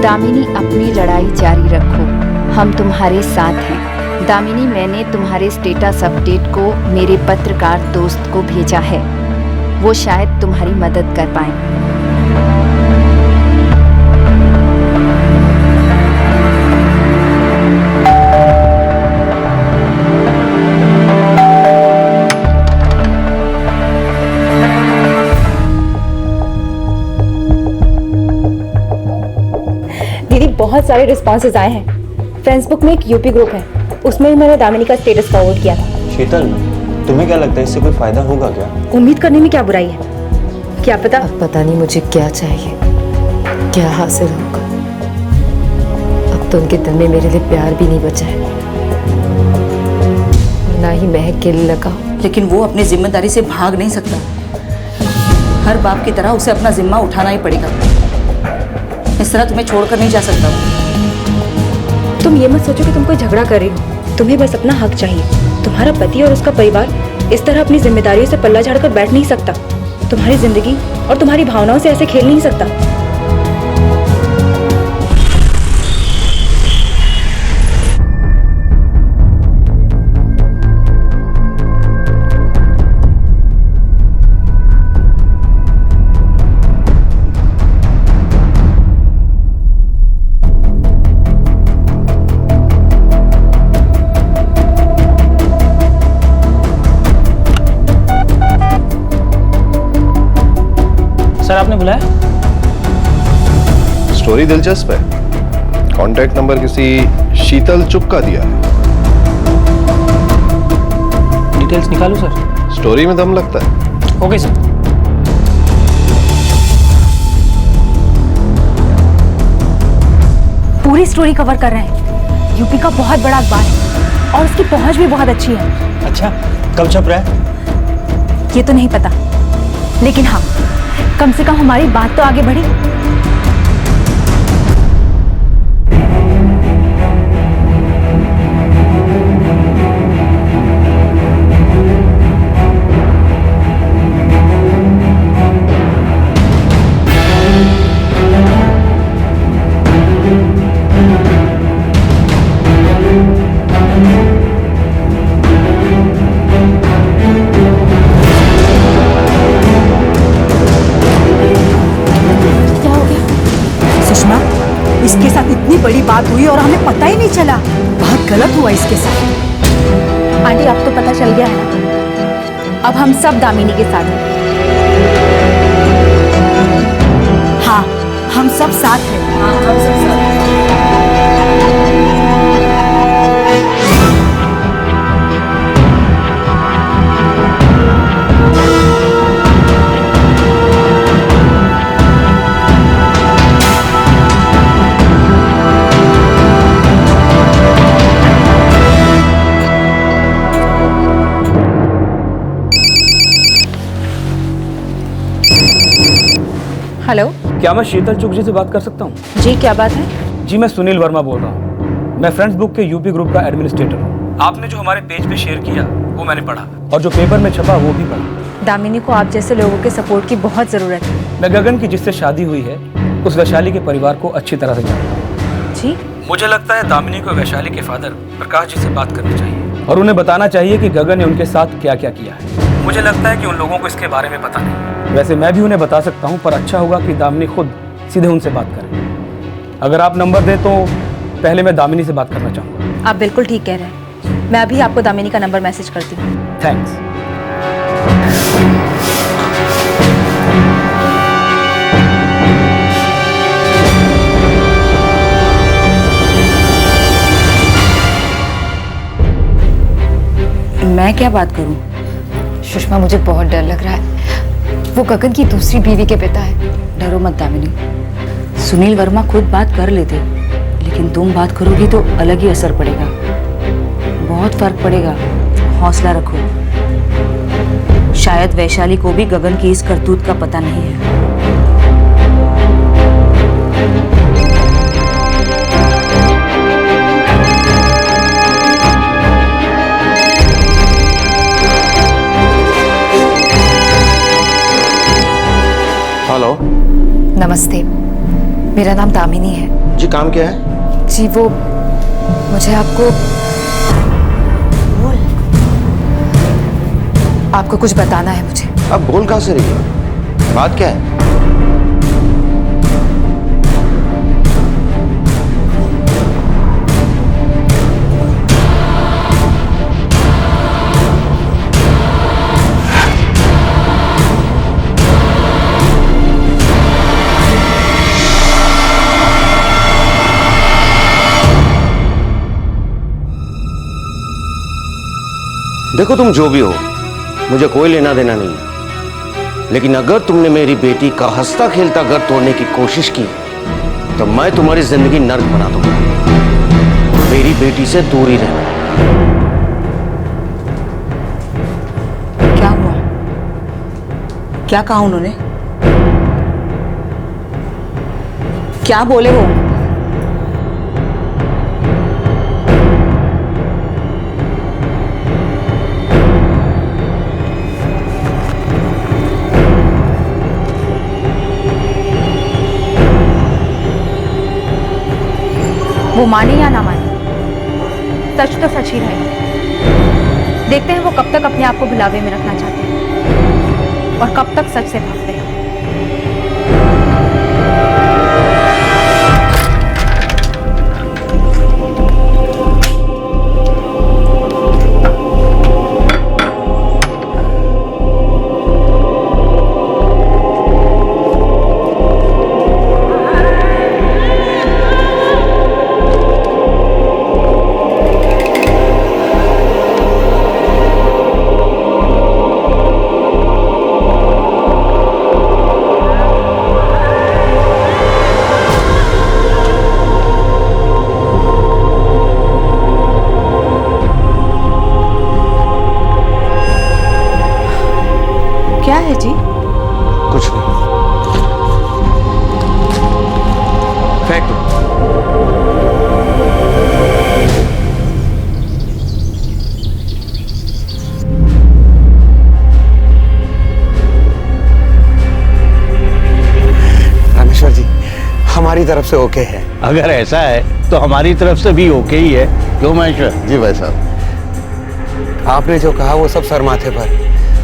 दामिनी, अपनी लड़ाई जारी रखो, हम तुम्हारे साथ हैं। दामिनी, मैंने तुम्हारे स्टेटस अपडेट को मेरे पत्रकार दोस्त को भेजा है, वो शायद तुम्हारी मदद कर पाए। दीदी, बहुत सारे रिस्पॉन्सेज आए हैं। फेसबुक में एक यूपी ग्रुप है, उसमें मैंने दामिनी का स्टेटस फॉरवर्ड किया था। शीतल, तुम्हें क्या लगता है इससे कोई फायदा होगा क्या? उम्मीद करने में क्या बुराई है, क्या पता। अब पता नहीं मुझे क्या चाहिए, क्या हासिल होगा। अब तो उनके दिल में मेरे लिए प्यार भी नहीं बचा है, और ना ही महक के लिए लगा। लेकिन वो अपनी जिम्मेदारी से भाग नहीं सकता, हर बाप की तरह उसे अपना जिम्मा उठाना ही पड़ेगा। इस तरह तुम्हें छोड़कर नहीं जा सकता। तुम ये मत सोचो कि तुम कोई झगड़ा कर रही हो, तुम्हें बस अपना हक चाहिए। तुम्हारा पति और उसका परिवार इस तरह अपनी जिम्मेदारियों से पल्ला झाड़कर बैठ नहीं सकता। तुम्हारी जिंदगी और तुम्हारी भावनाओं से ऐसे खेल नहीं सकता। सर, आपने बुलाया? स्टोरी दिलचस्प है। कांटेक्ट नंबर किसी शीतल चुप का दिया है। डिटेल्स निकालूं सर? स्टोरी में दम लगता है। Okay sir. पूरी स्टोरी कवर कर रहे हैं। यूपी का बहुत बड़ा अखबार है और उसकी पहुंच भी बहुत अच्छी है। अच्छा, कब छप रहा है? ये तो नहीं पता, लेकिन हाँ, कम से कम हमारी बात तो आगे बढ़ी। इसके साथ इतनी बड़ी बात हुई और हमें पता ही नहीं चला। बहुत गलत हुआ इसके साथ। आंटी, अब तो पता चल गया है ना, अब हम सब दामिनी के साथ हैं। हाँ, हम सब साथ हैं। हाँ, हम सब साथ हैं। हेलो, क्या मैं शीतल चुग जी से बात कर सकता हूँ? जी क्या बात है? जी मैं सुनील वर्मा बोल रहा हूँ। मैं फ्रेंड्स बुक के यूपी ग्रुप का एडमिनिस्ट्रेटर हूँ। आपने जो हमारे पेज पे शेयर किया वो मैंने पढ़ा और जो पेपर में छपा वो भी पढ़ा। दामिनी को आप जैसे लोगों के सपोर्ट की बहुत जरूरत है। मैं गगन की जिससे शादी हुई है उस वैशाली के परिवार को अच्छी तरह से जानता हूँ। जी? मुझे लगता है दामिनी को वैशाली के फादर प्रकाश जी से बात करनी चाहिए और उन्हें बताना चाहिए कि गगन ने उनके साथ क्या क्या किया है। मुझे लगता है कि उन लोगों को इसके बारे में पता नहीं। वैसे मैं भी उन्हें बता सकता हूँ, पर अच्छा होगा कि दामिनी खुद सीधे उनसे बात करें। अगर आप नंबर दें तो पहले मैं दामिनी से बात करना चाहूँगा। आप बिल्कुल ठीक कह रहे हैं। मैं अभी आपको दामिनी का नंबर मैसेज करती हूँ। थैंक्स। मैं क्या बात करूं? सुषमा, मुझे बहुत डर लग रहा है। वो गगन की दूसरी बीवी के पिता है। डरो मत दामिनी, सुनील वर्मा खुद बात कर लेते, लेकिन तुम बात करोगी तो अलग ही असर पड़ेगा, बहुत फर्क पड़ेगा। हौसला रखो। शायद वैशाली को भी गगन की इस करतूत का पता नहीं है। हेलो। नमस्ते, मेरा नाम दामिनी है। जी, काम क्या है? जी वो मुझे आपको कुछ बताना है मुझे। अब बोल कहाँ से रही है? बात क्या है? देखो, तुम जो भी हो, मुझे कोई लेना देना नहीं है, लेकिन अगर तुमने मेरी बेटी का हंसता खेलता घर तोड़ने की कोशिश की तो मैं तुम्हारी जिंदगी नर्क बना दूंगा। मेरी बेटी से दूर ही रहना। क्या हुआ? क्या कहा उन्होंने? क्या बोले वो? वो माने या ना माने, सच तो सच ही रहेगा। देखते हैं वो कब तक अपने आप को भुलावे में रखना चाहते हैं और कब तक सच से भागते हैं। से ओके है। अगर ऐसा है तो हमारी तरफ से भी ओके ही है, क्यों महेश्वर? जी भाई साहब। आपने जो कहा वो सब सर माथे पर,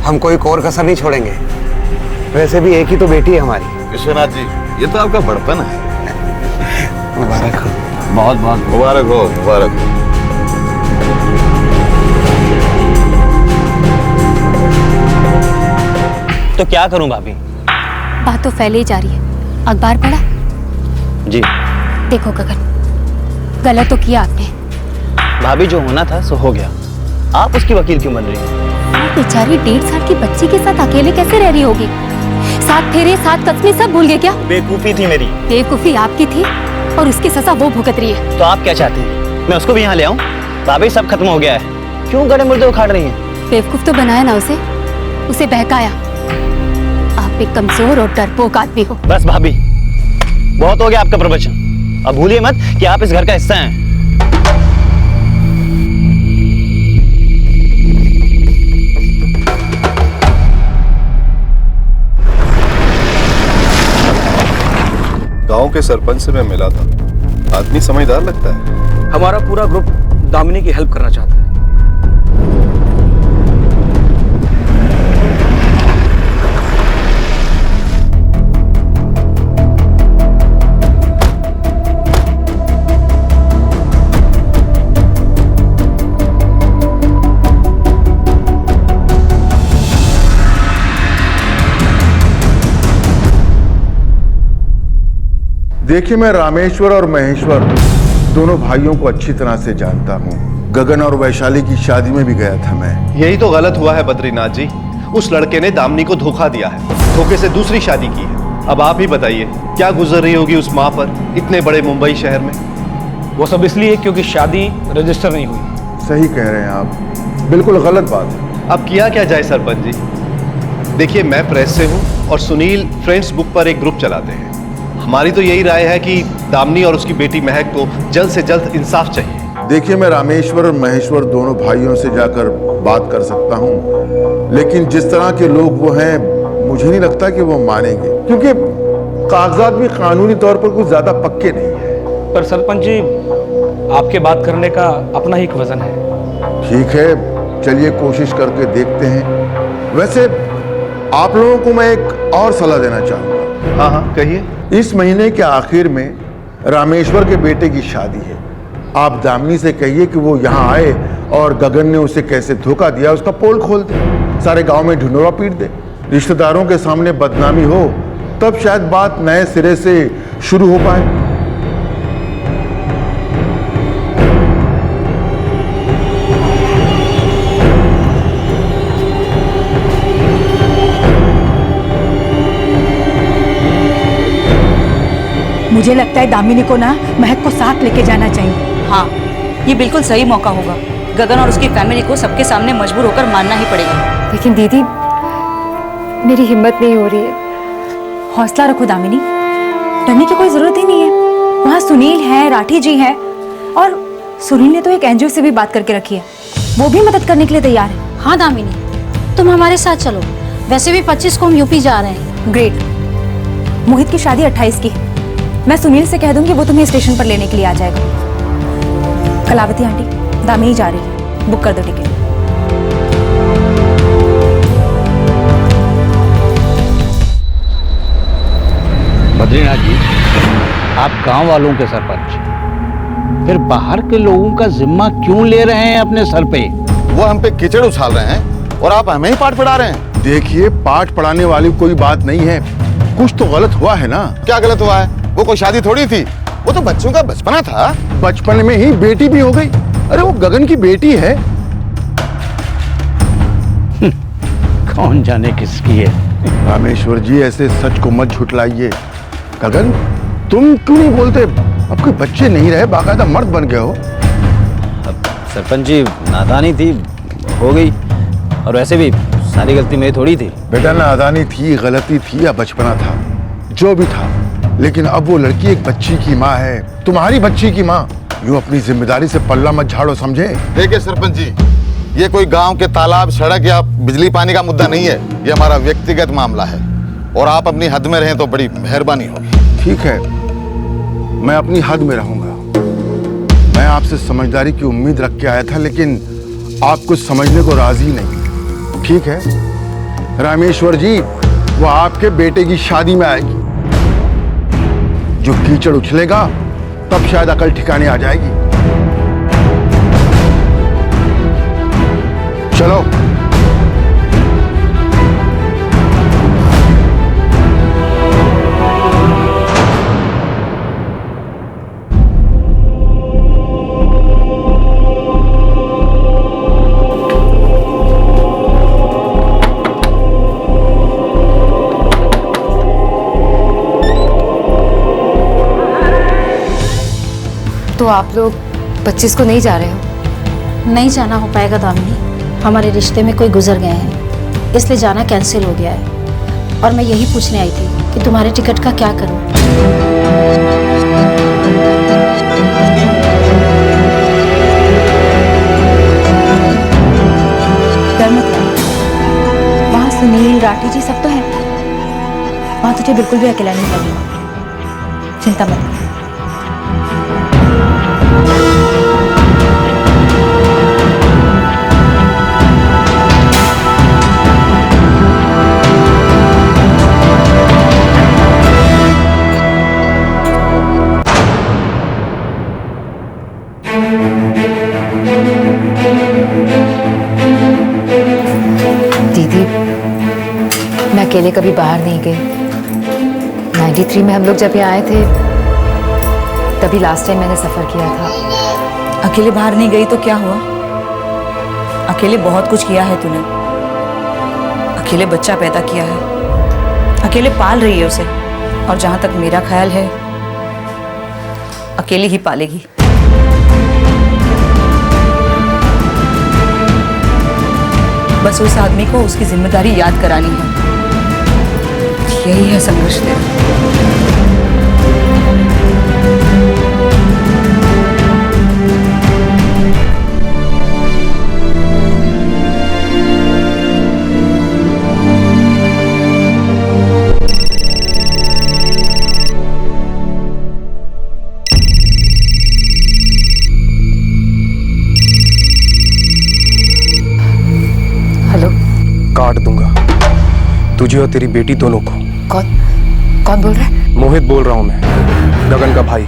हम कोई और कसर नहीं छोड़ेंगे। वैसे भी एक ही तो बेटी है हमारी। विश्वनाथ जी, ये तो आपका बड़पन है। मुबारक हो। बहुत बहुत मुबारक हो, मुबारक हो। तो क्या करूं भाभी? बात तो फैले ही जा रही है। अखबार पढ़ा? जी। देखो गगन, गलत तो किया आपने। भाभी जो होना था सो हो गया, आप उसकी वकील क्यों बन रही हैं? वो बेचारी 1.5 साल की बच्ची के साथ अकेले कैसे रह रही होगी? 7 फेरे 7 कस्में सब भूल गए क्या? बेवकूफी थी मेरी। बेवकूफी आपकी थी और उसकी सजा वो भुगत रही है। तो आप क्या चाहती हैं? मैं उसको भी यहाँ ले आऊँ? भाभी सब खत्म हो गया है, क्यों गड़े मुर्दे उखाड़ रही हैं? बेवकूफ तो बनाया ना उसे बहकाया। आप एक कमजोर और डरपोक आदमी हो। बस भाभी, बहुत हो गया आपका प्रवचन। अब भूलिए मत कि आप इस घर का हिस्सा हैं। गांव के सरपंच से मैं मिला था, आदमी समझदार लगता है। हमारा पूरा ग्रुप दामिनी की हेल्प करना चाहता है। देखिए, मैं रामेश्वर और महेश्वर दोनों भाइयों को अच्छी तरह से जानता हूँ। गगन और वैशाली की शादी में भी गया था मैं। यही तो गलत हुआ है बद्रीनाथ जी। उस लड़के ने दामिनी को धोखा दिया है, धोखे से दूसरी शादी की है। अब आप ही बताइए क्या गुजर रही होगी उस माँ पर इतने बड़े मुंबई शहर में। वो सब इसलिए क्योंकि शादी रजिस्टर नहीं हुई। सही कह रहे हैं आप, बिल्कुल गलत बात है। अब किया क्या जाए सरपंच जी? देखिए, मैं प्रेस से हूँ और सुनील फ्रेंड्स बुक पर एक ग्रुप चलाते हैं। हमारी तो यही राय है कि दामिनी और उसकी बेटी महक को जल्द से जल्द इंसाफ चाहिए। देखिए, मैं रामेश्वर और महेश्वर दोनों भाइयों से जाकर बात कर सकता हूँ, लेकिन जिस तरह के लोग वो हैं, मुझे नहीं लगता कि वो मानेंगे, क्योंकि कागजात भी कानूनी तौर पर कुछ ज्यादा पक्के नहीं है। पर सरपंच जी, आपके बात करने का अपना ही एक वजन है। ठीक है, चलिए कोशिश करके देखते हैं। वैसे आप लोगों को मैं एक और सलाह देना चाहूंगा। हाँ हाँ, कहिए। इस महीने के आखिर में रामेश्वर के बेटे की शादी है। आप दामिनी से कहिए कि वो यहाँ आए और गगन ने उसे कैसे धोखा दिया उसका पोल खोल दे, सारे गांव में ढिंढोरा पीट दे, रिश्तेदारों के सामने बदनामी हो, तब शायद बात नए सिरे से शुरू हो पाए। मुझे लगता है दामिनी को ना महक को साथ लेके जाना चाहिए। हाँ, ये बिल्कुल सही मौका होगा। गगन और उसकी फैमिली को सबके सामने मजबूर होकर मानना ही पड़ेगा। लेकिन दीदी, मेरी हिम्मत नहीं हो रही है। हौसला रखो दामिनी, डरने की कोई जरूरत ही नहीं है। वहाँ सुनील है, राठी जी है, और सुनील ने तो एक एनजीओ से भी बात करके रखी है, वो भी मदद करने के लिए तैयार है। हाँ दामिनी, तुम हमारे साथ चलो। वैसे भी 25 को हम यूपी जा रहे हैं। ग्रेट। मोहित की शादी 28 की है। मैं सुनील से कह दूंगी, वो तुम्हें स्टेशन पर लेने के लिए आ जाएगा। कलावती आंटी, दामिनी जा रही है, बुक कर दो टिकट। बद्रीनाथ जी, आप गांव वालों के सरपंच, फिर बाहर के लोगों का जिम्मा क्यों ले रहे हैं अपने सर पे? वो हम पे कीचड़ उछाल रहे हैं और आप हमें ही पाठ पढ़ा रहे हैं। देखिए, पाठ पढ़ाने वाली कोई बात नहीं है, कुछ तो गलत हुआ है ना। क्या गलत हुआ है? वो कोई शादी थोड़ी थी, वो तो बच्चों का बचपना था। बचपन में ही बेटी भी हो गई। अरे वो गगन की बेटी है। कौन जाने किसकी है। रामेश्वर जी, ऐसे सच को मत झुठलाइए। गगन, तुम क्यों नहीं बोलते? अब कोई बच्चे नहीं रहे, बाकायदा मर्द बन गए हो। सरपंच जी, नादानी थी, हो गई। और वैसे भी सारी गलती मेरी थोड़ी थी। बेटा, नादानी थी, गलती थी या बचपना था, जो भी था, लेकिन अब वो लड़की एक बच्ची की माँ है, तुम्हारी बच्ची की माँ। यूं अपनी जिम्मेदारी से पल्ला मत झाड़ो, समझे? देखिए सरपंच जी, ये कोई गांव के तालाब, सड़क या बिजली पानी का मुद्दा नहीं है। ये हमारा व्यक्तिगत मामला है और आप अपनी हद में रहें तो बड़ी मेहरबानी होगी। ठीक है, मैं अपनी हद में रहूंगा। मैं आपसे समझदारी की उम्मीद रख के आया था, लेकिन आप कुछ समझने को राजी नहीं। ठीक है रामेश्वर जी, वो आपके बेटे की शादी में आएगी। जो कीचड़ उछलेगा तब शायद अकल ठिकाने आ जाएगी। चलो। तो आप लोग 25 को नहीं जा रहे हो? नहीं जाना हो पाएगा दामिनी, हमारे रिश्ते में कोई गुजर गए हैं, इसलिए जाना कैंसिल हो गया है। और मैं यही पूछने आई थी कि तुम्हारे टिकट का क्या करूं? डर मत लगे, वहाँ सुनील राठी जी सब तो हैं, वहाँ तुझे बिल्कुल भी अकेला नहीं लगेगा, चिंता मत कर। मैं अकेले कभी बाहर नहीं गई। 93 में हम लोग जब यहाँ आए थे तभी लास्ट टाइम मैंने सफर किया था। अकेले बाहर नहीं गई तो क्या हुआ? अकेले बहुत कुछ किया है तूने। अकेले बच्चा पैदा किया है, अकेले पाल रही है उसे, और जहां तक मेरा ख्याल है अकेले ही पालेगी। बस उस आदमी को उसकी जिम्मेदारी याद करानी है। यही है संघर्ष तेरा। हेलो। काट दूंगा तुझे और तेरी बेटी दोनों को। कौन बोल रहा है? मोहित बोल रहा हूँ मैं, गगन का भाई।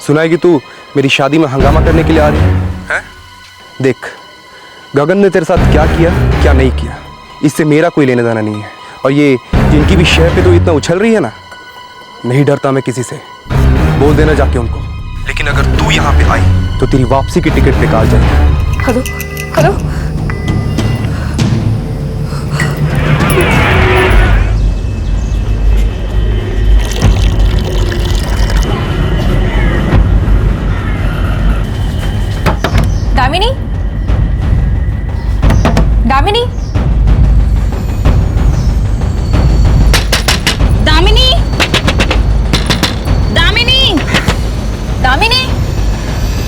सुना है कि तू मेरी शादी में हंगामा करने के लिए आ रही है? देख, गगन ने तेरे साथ क्या किया क्या नहीं किया, इससे मेरा कोई लेना देना नहीं है। और ये जिनकी भी शय पे तो इतना उछल रही है ना, नहीं डरता मैं किसी से। बोल देना जाके उनको। लेकिन अगर तू यहाँ पे आई तो तेरी वापसी की टिकट बेकार जाएगी। Hello hello. दामिनी, दामिनी, दामिनी, दामिनी, दामिनी,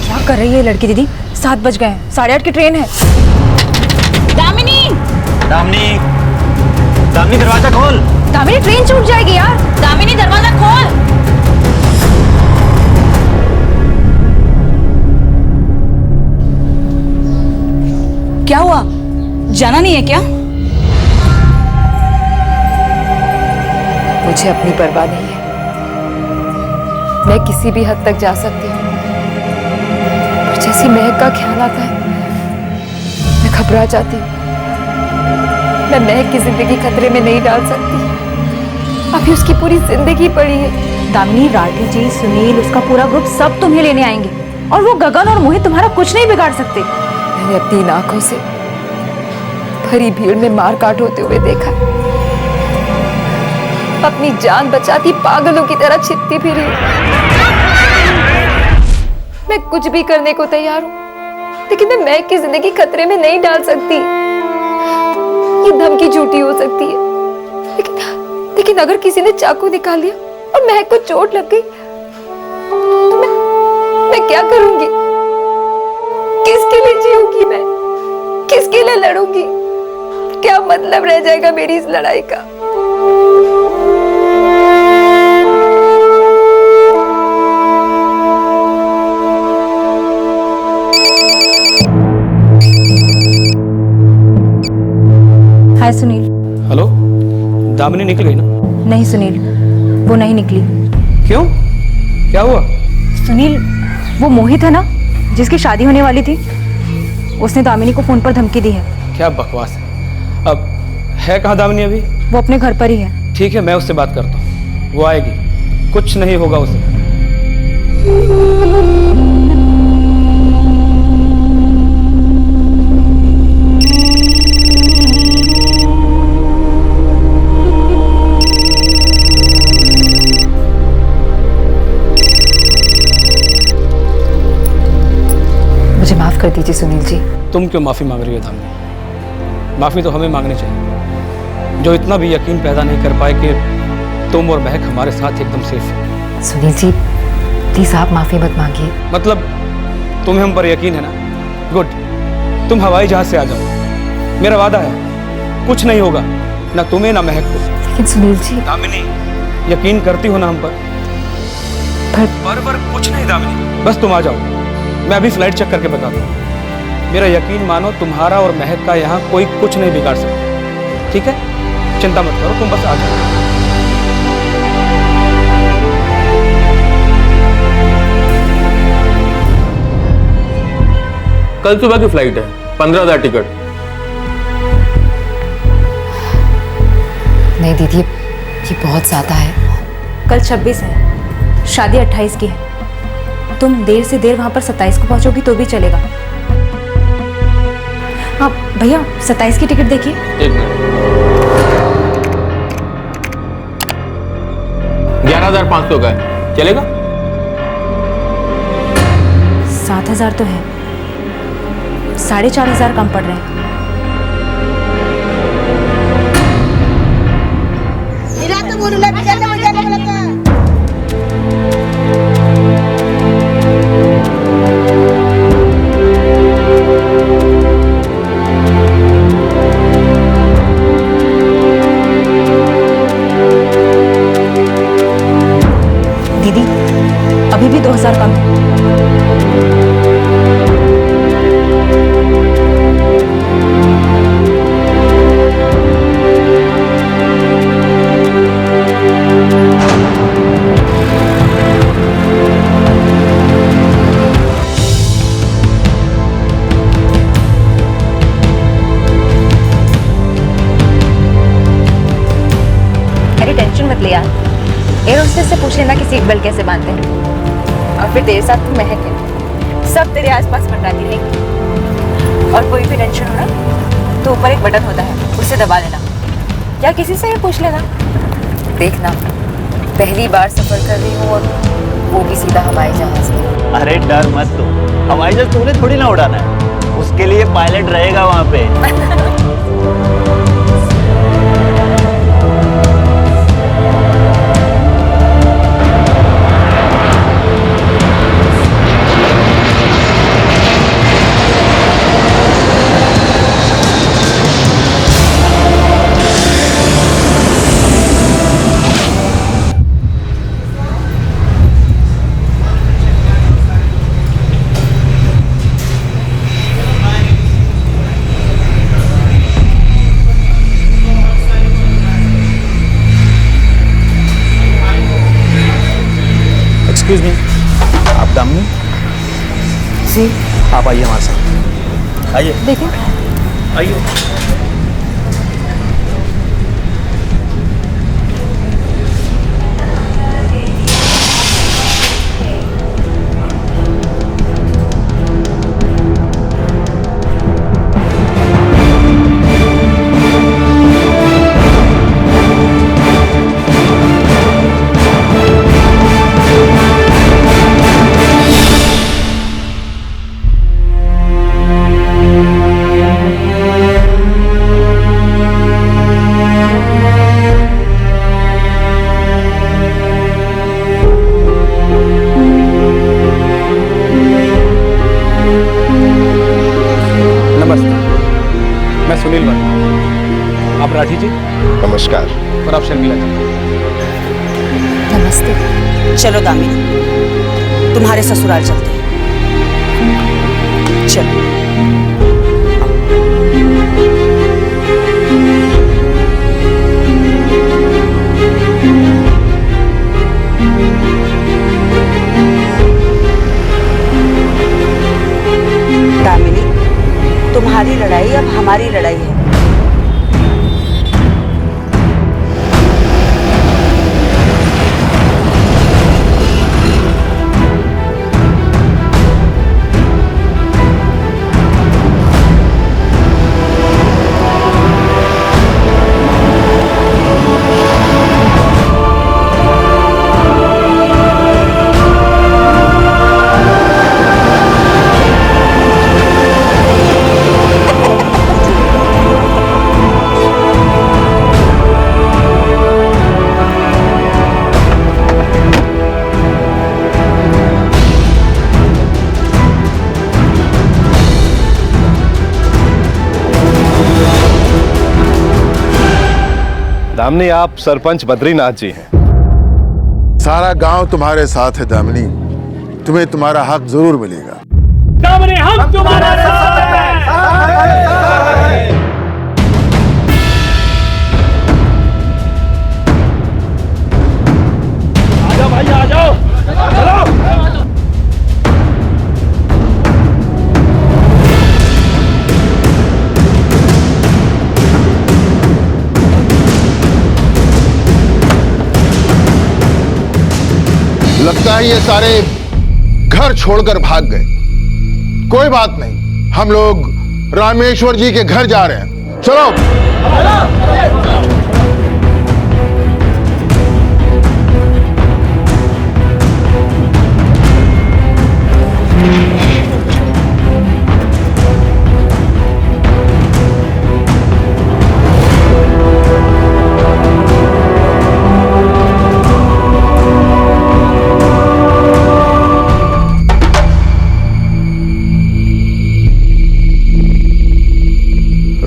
क्या कर रही है लड़की दीदी? 7 बज गए हैं, 8:30 की ट्रेन है। दामिनी, दामिनी, दामिनी दरवाजा खोल। दामिनी ट्रेन छूट जाएगी यार। दामिनी दरवाजा खोल। क्या हुआ? जाना नहीं है क्या? मुझे अपनी परवाह नहीं है। मैं किसी भी हद तक जा सकती हूँ, पर जैसी महक का ख्याल आता है मैं घबरा जाती हूँ। मैं महक की जिंदगी खतरे में नहीं डाल सकती। अभी उसकी पूरी जिंदगी पड़ी है। दामिनी, राठी जी, सुनील, उसका पूरा ग्रुप सब तुम्हें लेने आएंगे, और वो गगन और मोहित तुम्हारा कुछ नहीं बिगाड़ सकते। मैंने अपनी इन आंखों से भरी भीड़ में मार काट होते हुए देखा। अपनी जान बचाती पागलों की तरह छिपती फिरी। मैं कुछ भी करने को तैयार हूँ, लेकिन मैं महक की जिंदगी खतरे में नहीं डाल सकती। ये धमकी झूठी हो सकती है, लेकिन अगर किसी ने चाकू निकाल लिया और महक को चोट लग गई तो मैं क्या करूंगी? किसके लिए जीऊंगी मैं? किसके लिए लड़ूंगी? क्या मतलब रह जाएगा मेरी इस लड़ाई का? सुनील। हेलो, दामिनी निकल गई ना? नहीं सुनील, वो नहीं निकली। क्यों, क्या हुआ? सुनील, वो मोहित है ना जिसकी शादी होने वाली थी, उसने दामिनी को फोन पर धमकी दी है। क्या बकवास है। अब है कहाँ दामिनी अभी? वो अपने घर पर ही है। ठीक है, मैं उससे बात करता हूँ, वो आएगी, कुछ नहीं होगा उसे। मुझे माफ कर दीजिए सुनील जी। तुम क्यों माफी मांग रही हो दामिनी? माफी तो हमें मांगनी चाहिए, जो इतना भी यकीन पैदा नहीं कर पाए कि तुम और महक हमारे साथ एकदम सेफ है। सुनील जी प्लीज आप माफी मत मांगिए। मतलब तुम्हें हम पर यकीन है ना? गुड, तुम हवाई जहाज से आ जाओ, मेरा वादा है कुछ नहीं होगा, ना तुम्हें ना महक को। लेकिन सुनील जी। दामिनी, यकीन करती हो ना हम पर? पर कुछ नहीं दामिनी, बस तुम आ जाओ, मैं अभी फ्लाइट चेक करके बताता हूँ। मेरा यकीन मानो, तुम्हारा और महक का यहाँ कोई कुछ नहीं बिगाड़ सकता, ठीक है? चिंता मत करो, तुम बस आ जाओ। कल सुबह की फ्लाइट है, 15,000 टिकट। नहीं दीदी, ये बहुत ज्यादा है। कल 26 है, शादी 28 की है। तुम देर से देर वहां पर 27 को पहुंचोगी तो भी चलेगा। हाँ भैया, 27 की टिकट देखिए। एक मिनट। 11,500 का है, चलेगा? 7,000 तो है, 4,500 कम पड़ रहे हैं। दीदी, अभी भी 2,000 कम है। अरे टेंशन मत ले यार, एयर होस्टेस से पूछ लेना कि सीट बेल्ट कैसे बांधते हैं। और फिर तेरे साथ तू महक है, सब तेरे आसपास मंडराती रहेंगी। और कोई भी टेंशन हो ना तो ऊपर एक बटन होता है, उसे दबा लेना या किसी से ही पूछ लेना। देखना, पहली बार सफर कर रही हूँ और वो भी सीधा हवाई जहाज में। अरे डर मत तू, हवाई जहाज तूने थोड़ी ना उड़ाना है, उसके लिए पायलट रहेगा वहां पे। एक्सक्यूज मी, आप दामिनी जी? आप आइए हमारे साथ। आइए। देखिए, आइए। सुनील वर्मा। आप राठी जी? नमस्कार। और आप शर्मिला जी? नमस्ते। चलो दामिनी, तुम्हारे ससुराल चलते हैं। चलो। दामिनी, तुम्हारी लड़ाई अब हमारी लड़ाई है। दामिनी, आप सरपंच बद्रीनाथ जी हैं। सारा गांव तुम्हारे साथ है दामिनी, तुम्हें तुम्हारा हक जरूर मिलेगा। दामिनी, हम तुम्हारे साथ हैं। आजाओ भाई, आ जाओ, चलो। लगता है ये सारे घर छोड़कर भाग गए। कोई बात नहीं, हम लोग रामेश्वर जी के घर जा रहे हैं। चलो।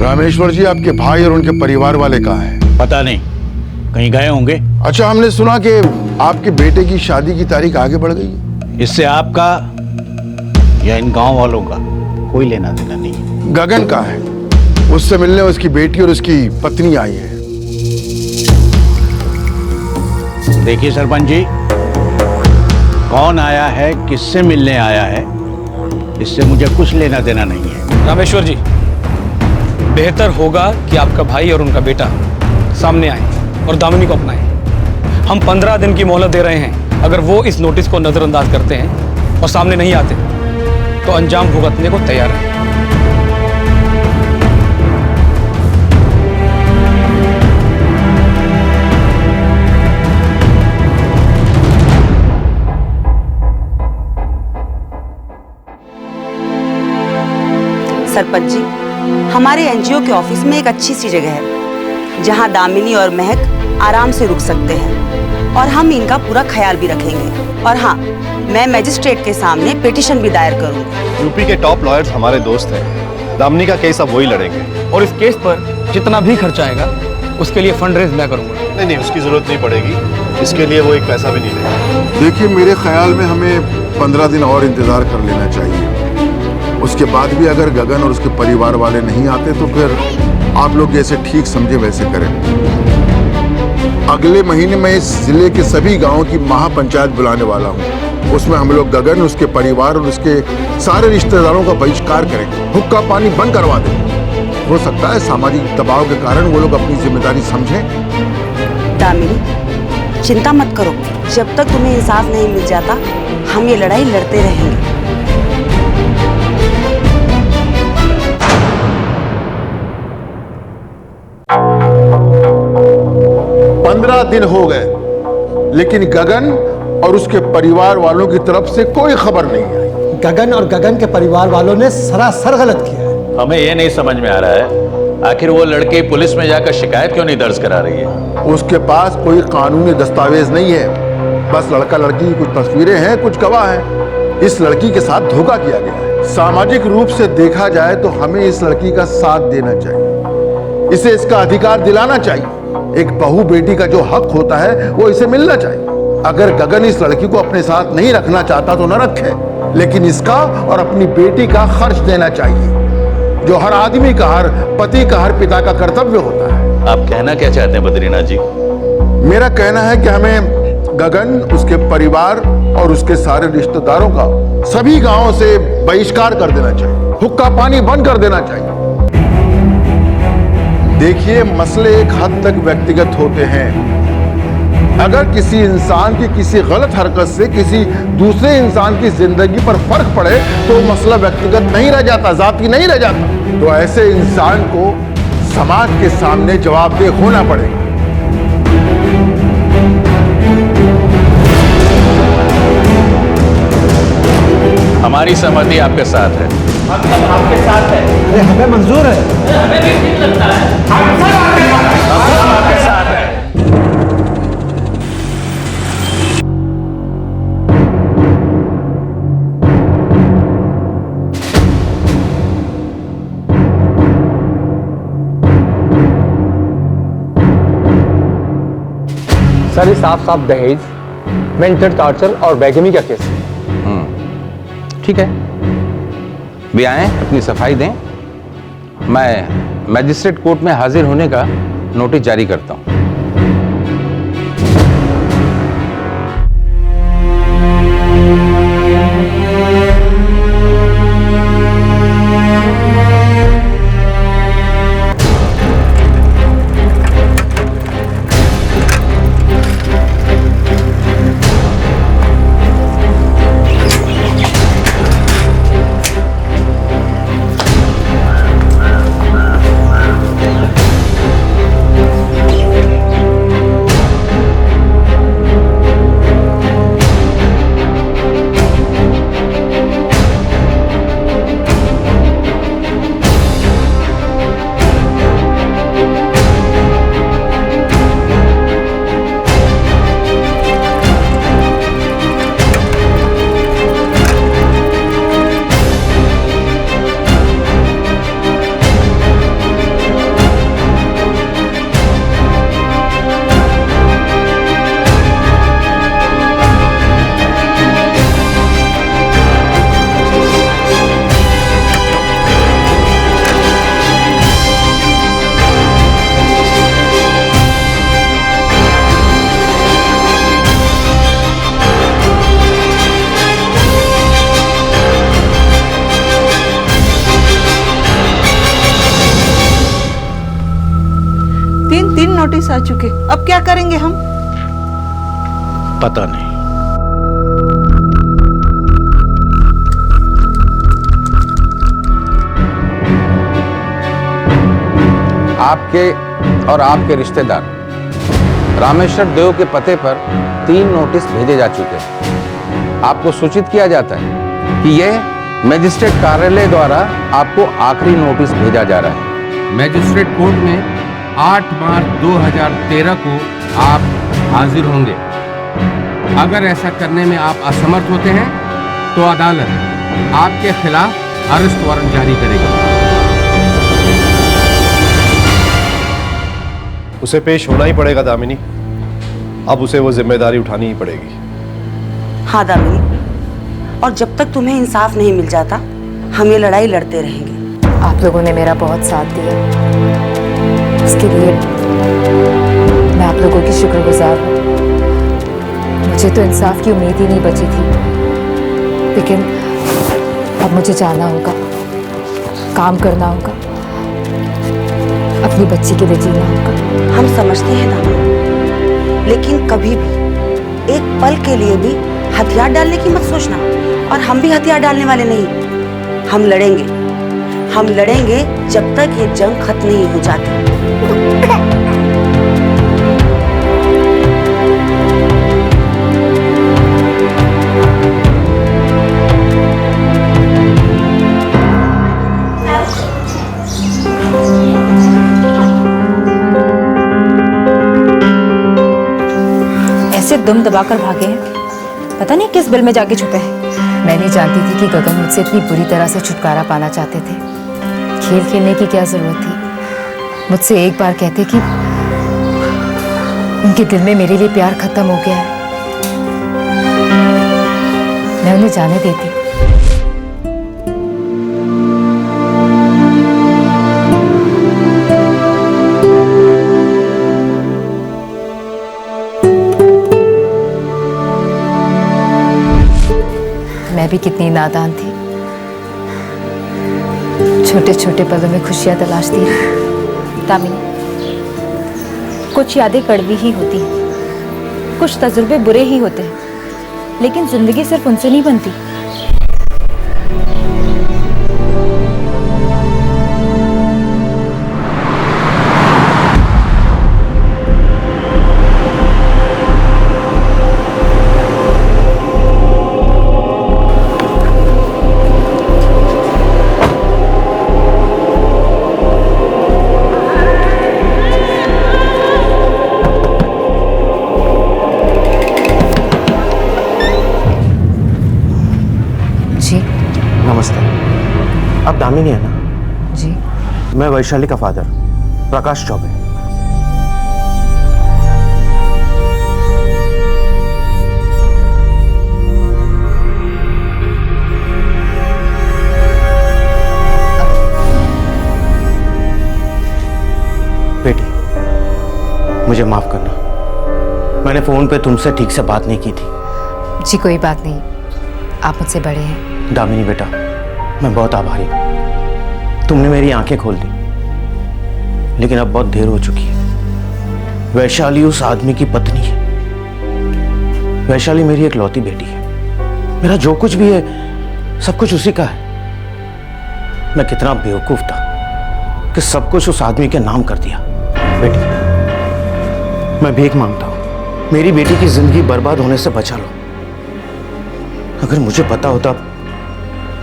रामेश्वर जी, आपके भाई और उनके परिवार वाले कहाँ हैं? पता नहीं, कहीं गए होंगे। अच्छा, हमने सुना कि आपके बेटे की शादी की तारीख आगे बढ़ गई है। इससे आपका या इन गांव वालों का कोई लेना देना नहीं। गगन कहाँ है? उससे मिलने उसकी बेटी और उसकी पत्नी आई है। देखिए सरपंच जी, कौन आया है, किससे मिलने आया है, इससे मुझे कुछ लेना देना नहीं है। रामेश्वर जी, बेहतर होगा कि आपका भाई और उनका बेटा सामने आए और दामिनी को अपनाएं। हम 15 दिन की मोहलत दे रहे हैं। अगर वो इस नोटिस को नजरअंदाज करते हैं और सामने नहीं आते तो अंजाम भुगतने को तैयार है। सरपंच जी, हमारे एनजीओ के ऑफिस में एक अच्छी सी जगह है जहां दामिनी और महक आराम से रुक सकते हैं और हम इनका पूरा ख्याल भी रखेंगे। और हाँ, मैं मजिस्ट्रेट के सामने पिटीशन भी दायर करूंगी। यूपी के टॉप लॉयर्स हमारे दोस्त हैं। दामिनी का केस अब वही लड़ेंगे। और इस केस पर जितना भी खर्चा आएगा उसके लिए फंड रेज मैं करूंगा। नहीं, उसकी जरूरत नहीं पड़ेगी। इसके लिए वो एक पैसा भी नहीं देगा। देखिए, मेरे ख्याल में हमें 15 दिन और इंतजार कर लेना चाहिए। उसके बाद भी अगर गगन और उसके परिवार वाले नहीं आते तो फिर आप लोग जैसे ठीक समझे वैसे करें। अगले महीने में इस जिले के सभी गांवों की महापंचायत बुलाने वाला हूं। उसमें हम लोग गगन, उसके परिवार और उसके सारे रिश्तेदारों का बहिष्कार करेंगे। हुक्का पानी बंद करवा देंगे। हो सकता है सामाजिक दबाव के कारण वो लोग अपनी जिम्मेदारी समझें। दामिनी, चिंता मत करो, जब तक तुम्हें इंसाफ नहीं मिल जाता हम ये लड़ाई लड़ते रहेंगे। 15 दिन हो गए लेकिन गगन और उसके परिवार वालों की तरफ से कोई खबर नहीं आई। गगन और गगन के परिवार वालों ने सरासर गलत किया है। हमें ये नहीं समझ में आ रहा है, आखिर वो लड़की पुलिस में जाकर शिकायत क्यों नहीं दर्ज करा रही है? उसके पास कोई कानूनी दस्तावेज नहीं है, बस लड़का लड़की की कुछ तस्वीरें हैं, कुछ गवाह हैं। इस लड़की के साथ धोखा किया गया है। सामाजिक रूप से देखा जाए तो हमें इस लड़की का साथ देना चाहिए, इसे इसका अधिकार दिलाना चाहिए। एक बहू बेटी का जो हक होता है वो इसे मिलना चाहिए। अगर गगन इस लड़की को अपने साथ नहीं रखना चाहता तो न रखे, लेकिन इसका और अपनी बेटी का खर्च देना चाहिए, जो हर आदमी का, हर पति का, हर पिता का कर्तव्य होता है। आप कहना क्या चाहते हैं बद्रीनाथ जी? मेरा कहना है कि हमें गगन, उसके परिवार और उसके सारे रिश्तेदारों का सभी गांवों से बहिष्कार कर देना चाहिए, हुक्का पानी बंद कर देना चाहिए। देखिए, मसले एक हद तक व्यक्तिगत होते हैं। अगर किसी इंसान की किसी गलत हरकत से किसी दूसरे इंसान की जिंदगी पर फर्क पड़े तो मसला व्यक्तिगत नहीं रह जाता, जाती नहीं रह जाता। तो ऐसे इंसान को समाज के सामने जवाबदेह होना पड़ेगा। हमारी सहमति आपके साथ है। हम सब आपके साथ है। अरे हमें मंजूर है। हमें भी ठीक लगता है। हम सब आपके साथ है। सर, ये साफ साफ दहेज, मेंटल टॉर्चर और बेगमी का केस है। ठीक है, भी आए अपनी सफाई दें। मैं मैजिस्ट्रेट कोर्ट में हाजिर होने का नोटिस जारी करता हूं। तीन नोटिस आ चुके, अब क्या करेंगे हम? पता नहीं। आपके और आपके रिश्तेदार रामेश्वर देव के पते पर 3 नोटिस भेजे जा चुके हैं। आपको सूचित किया जाता है कि यह मजिस्ट्रेट कार्यालय द्वारा आपको आखिरी नोटिस भेजा जा रहा है। मजिस्ट्रेट कोर्ट में 8 मार्च 2013 को आप हाजिर होंगे। अगर ऐसा करने में आप असमर्थ होते हैं तो अदालत आपके खिलाफ अरेस्ट वारंट जारी करेगी। उसे पेश होना ही पड़ेगा दामिनी, अब उसे वो जिम्मेदारी उठानी ही पड़ेगी। हाँ दामिनी, और जब तक तुम्हें इंसाफ नहीं मिल जाता हम ये लड़ाई लड़ते रहेंगे। आप लोगों ने मेरा बहुत साथ दिया, उसके लिए मैं आप लोगों की शुक्रगुजार हूँ। मुझे तो इंसाफ की उम्मीद ही नहीं बची थी, लेकिन अब मुझे जाना होगा, काम करना होगा, अपनी बच्ची के लिए जीना होगा। हम समझते हैं दामाद, लेकिन कभी भी एक पल के लिए भी हथियार डालने की मत सोचना। और हम भी हथियार डालने वाले नहीं। हम लड़ेंगे जब तक ये जंग खत्म नहीं हो जाती। ऐसे दम दबाकर भागे हैं, पता नहीं किस बिल में जाके छुपे हैं। मैं नहीं जानती थी कि गगन मुझसे इतनी बुरी तरह से छुटकारा पाना चाहते थे। खेल खेलने की क्या जरूरत थी? मुझसे एक बार कहते कि उनके दिल में मेरे लिए प्यार खत्म हो गया है, मैं उन्हें जाने देती। भी कितनी नादान थी, छोटे छोटे पलों में खुशियां तलाशती रही। दामिनी, कुछ यादें कड़वी ही होती हैं, कुछ तजुर्बे बुरे ही होते हैं, लेकिन जिंदगी सिर्फ उनसे नहीं बनती। नमस्ते। आप दामिनी है ना? जी। मैं वैशाली का फादर प्रकाश चौबे। बेटी, मुझे माफ करना, मैंने फोन पे तुमसे ठीक से बात नहीं की थी। जी कोई बात नहीं, आप मुझसे बड़े हैं। दामिनी बेटा, मैं बहुत आभारी हूं, तुमने मेरी आंखें खोल दी, लेकिन अब बहुत देर हो चुकी है। वैशाली उस आदमी की पत्नी है। वैशाली मेरी एक लौती बेटी है। मेरा जो कुछ भी है सब कुछ उसी का है। मैं कितना बेवकूफ था कि सब कुछ उस आदमी के नाम कर दिया। बेटी, मैं भीख मांगता हूं, मेरी बेटी की जिंदगी बर्बाद होने से बचा लो। अगर मुझे पता होता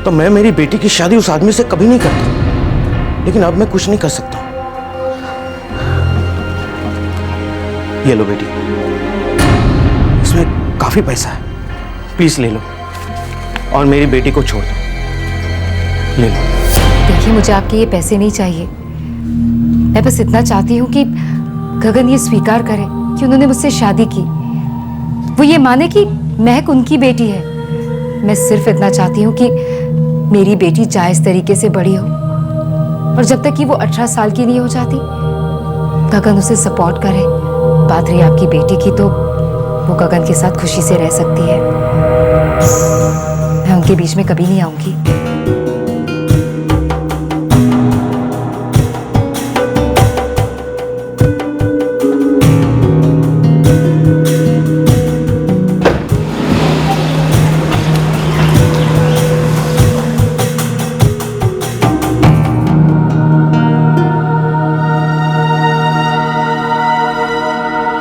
तो मैं मेरी बेटी की शादी उस आदमी से कभी नहीं करता, लेकिन अब मैं कुछ नहीं कर सकता। ये लो बेटी, इसमें काफी पैसा है, प्लीज ले लो और मेरी बेटी को छोड़ दो। ले लो। देखिए, मुझे आपके ये पैसे नहीं चाहिए। मैं बस इतना चाहती हूँ कि गगन ये स्वीकार करे कि उन्होंने मुझसे शादी की, वो ये माने कि महक उनकी बेटी है। मैं सिर्फ इतना चाहती हूँ कि मेरी बेटी जायज तरीके से बड़ी हो, और जब तक कि वो 18 साल की नहीं हो जाती, गगन उसे सपोर्ट करे। बात रही आपकी बेटी की, तो वो गगन के साथ खुशी से रह सकती है। मैं उनके बीच में कभी नहीं आऊंगी।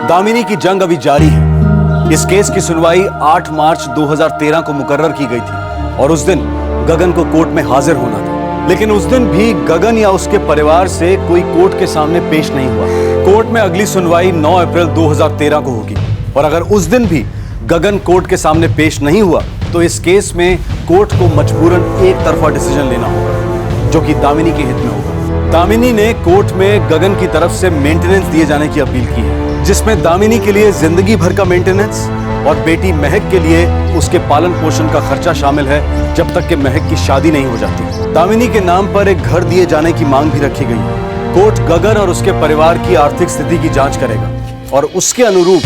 दामिनी की जंग अभी जारी है। इस केस की सुनवाई 8 मार्च 2013 को मुकर्रर की गई थी और उस दिन गगन को कोर्ट में हाजिर होना था, लेकिन उस दिन भी गगन या उसके परिवार से कोई कोर्ट के सामने पेश नहीं हुआ। कोर्ट में अगली सुनवाई 9 अप्रैल 2013 को होगी, और अगर उस दिन भी गगन कोर्ट के सामने पेश नहीं हुआ तो इस केस में कोर्ट को मजबूरन एक तरफा डिसीजन लेना होगा, जो कि दामिनी के हित में होगा। दामिनी ने कोर्ट में गगन की तरफ से मेंटेनेंस दिए जाने की अपील की है, जिसमें दामिनी के लिए जिंदगी भर का मेंटेनेंस और बेटी महक के लिए उसके पालन पोषण का खर्चा शामिल है, जब तक कि महक की शादी नहीं हो जाती। दामिनी के नाम पर एक घर दिए जाने की मांग भी रखी गई है। कोर्ट गगन और उसके परिवार की आर्थिक स्थिति की जांच करेगा और उसके अनुरूप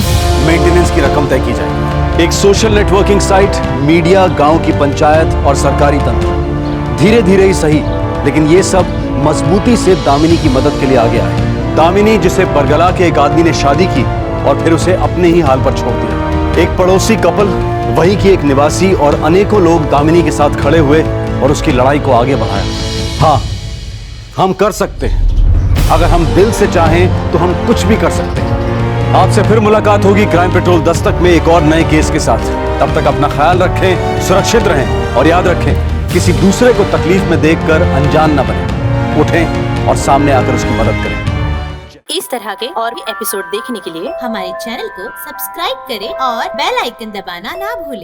मेंटेनेंस की रकम तय की जाएगी। एक सोशल नेटवर्किंग साइट, मीडिया, गांव की पंचायत और सरकारी तंत्र धीरे धीरे ही सही, लेकिन ये सब मजबूती से दामिनी की मदद के लिए आगे आए। दामिनी, जिसे बरगला के एक आदमी ने शादी की और फिर उसे अपने ही हाल पर छोड़ दिया। एक पड़ोसी कपल, वहीं की एक निवासी और अनेकों लोग दामिनी के साथ खड़े हुए और उसकी लड़ाई को आगे बढ़ाया। हाँ, हम कर सकते हैं। अगर हम दिल से चाहें तो हम कुछ भी कर सकते हैं। आपसे फिर मुलाकात होगी क्राइम पेट्रोल दस्तक में एक और नए केस के साथ। तब तक अपना ख्याल रखें, सुरक्षित रहें और याद रखें, किसी दूसरे को तकलीफ में देखकर अनजान न बने। उठें और सामने आकर उसकी मदद करें। इस तरह के और भी एपिसोड देखने के लिए हमारे चैनल को सब्सक्राइब करें और बेल आइकन दबाना ना भूलें।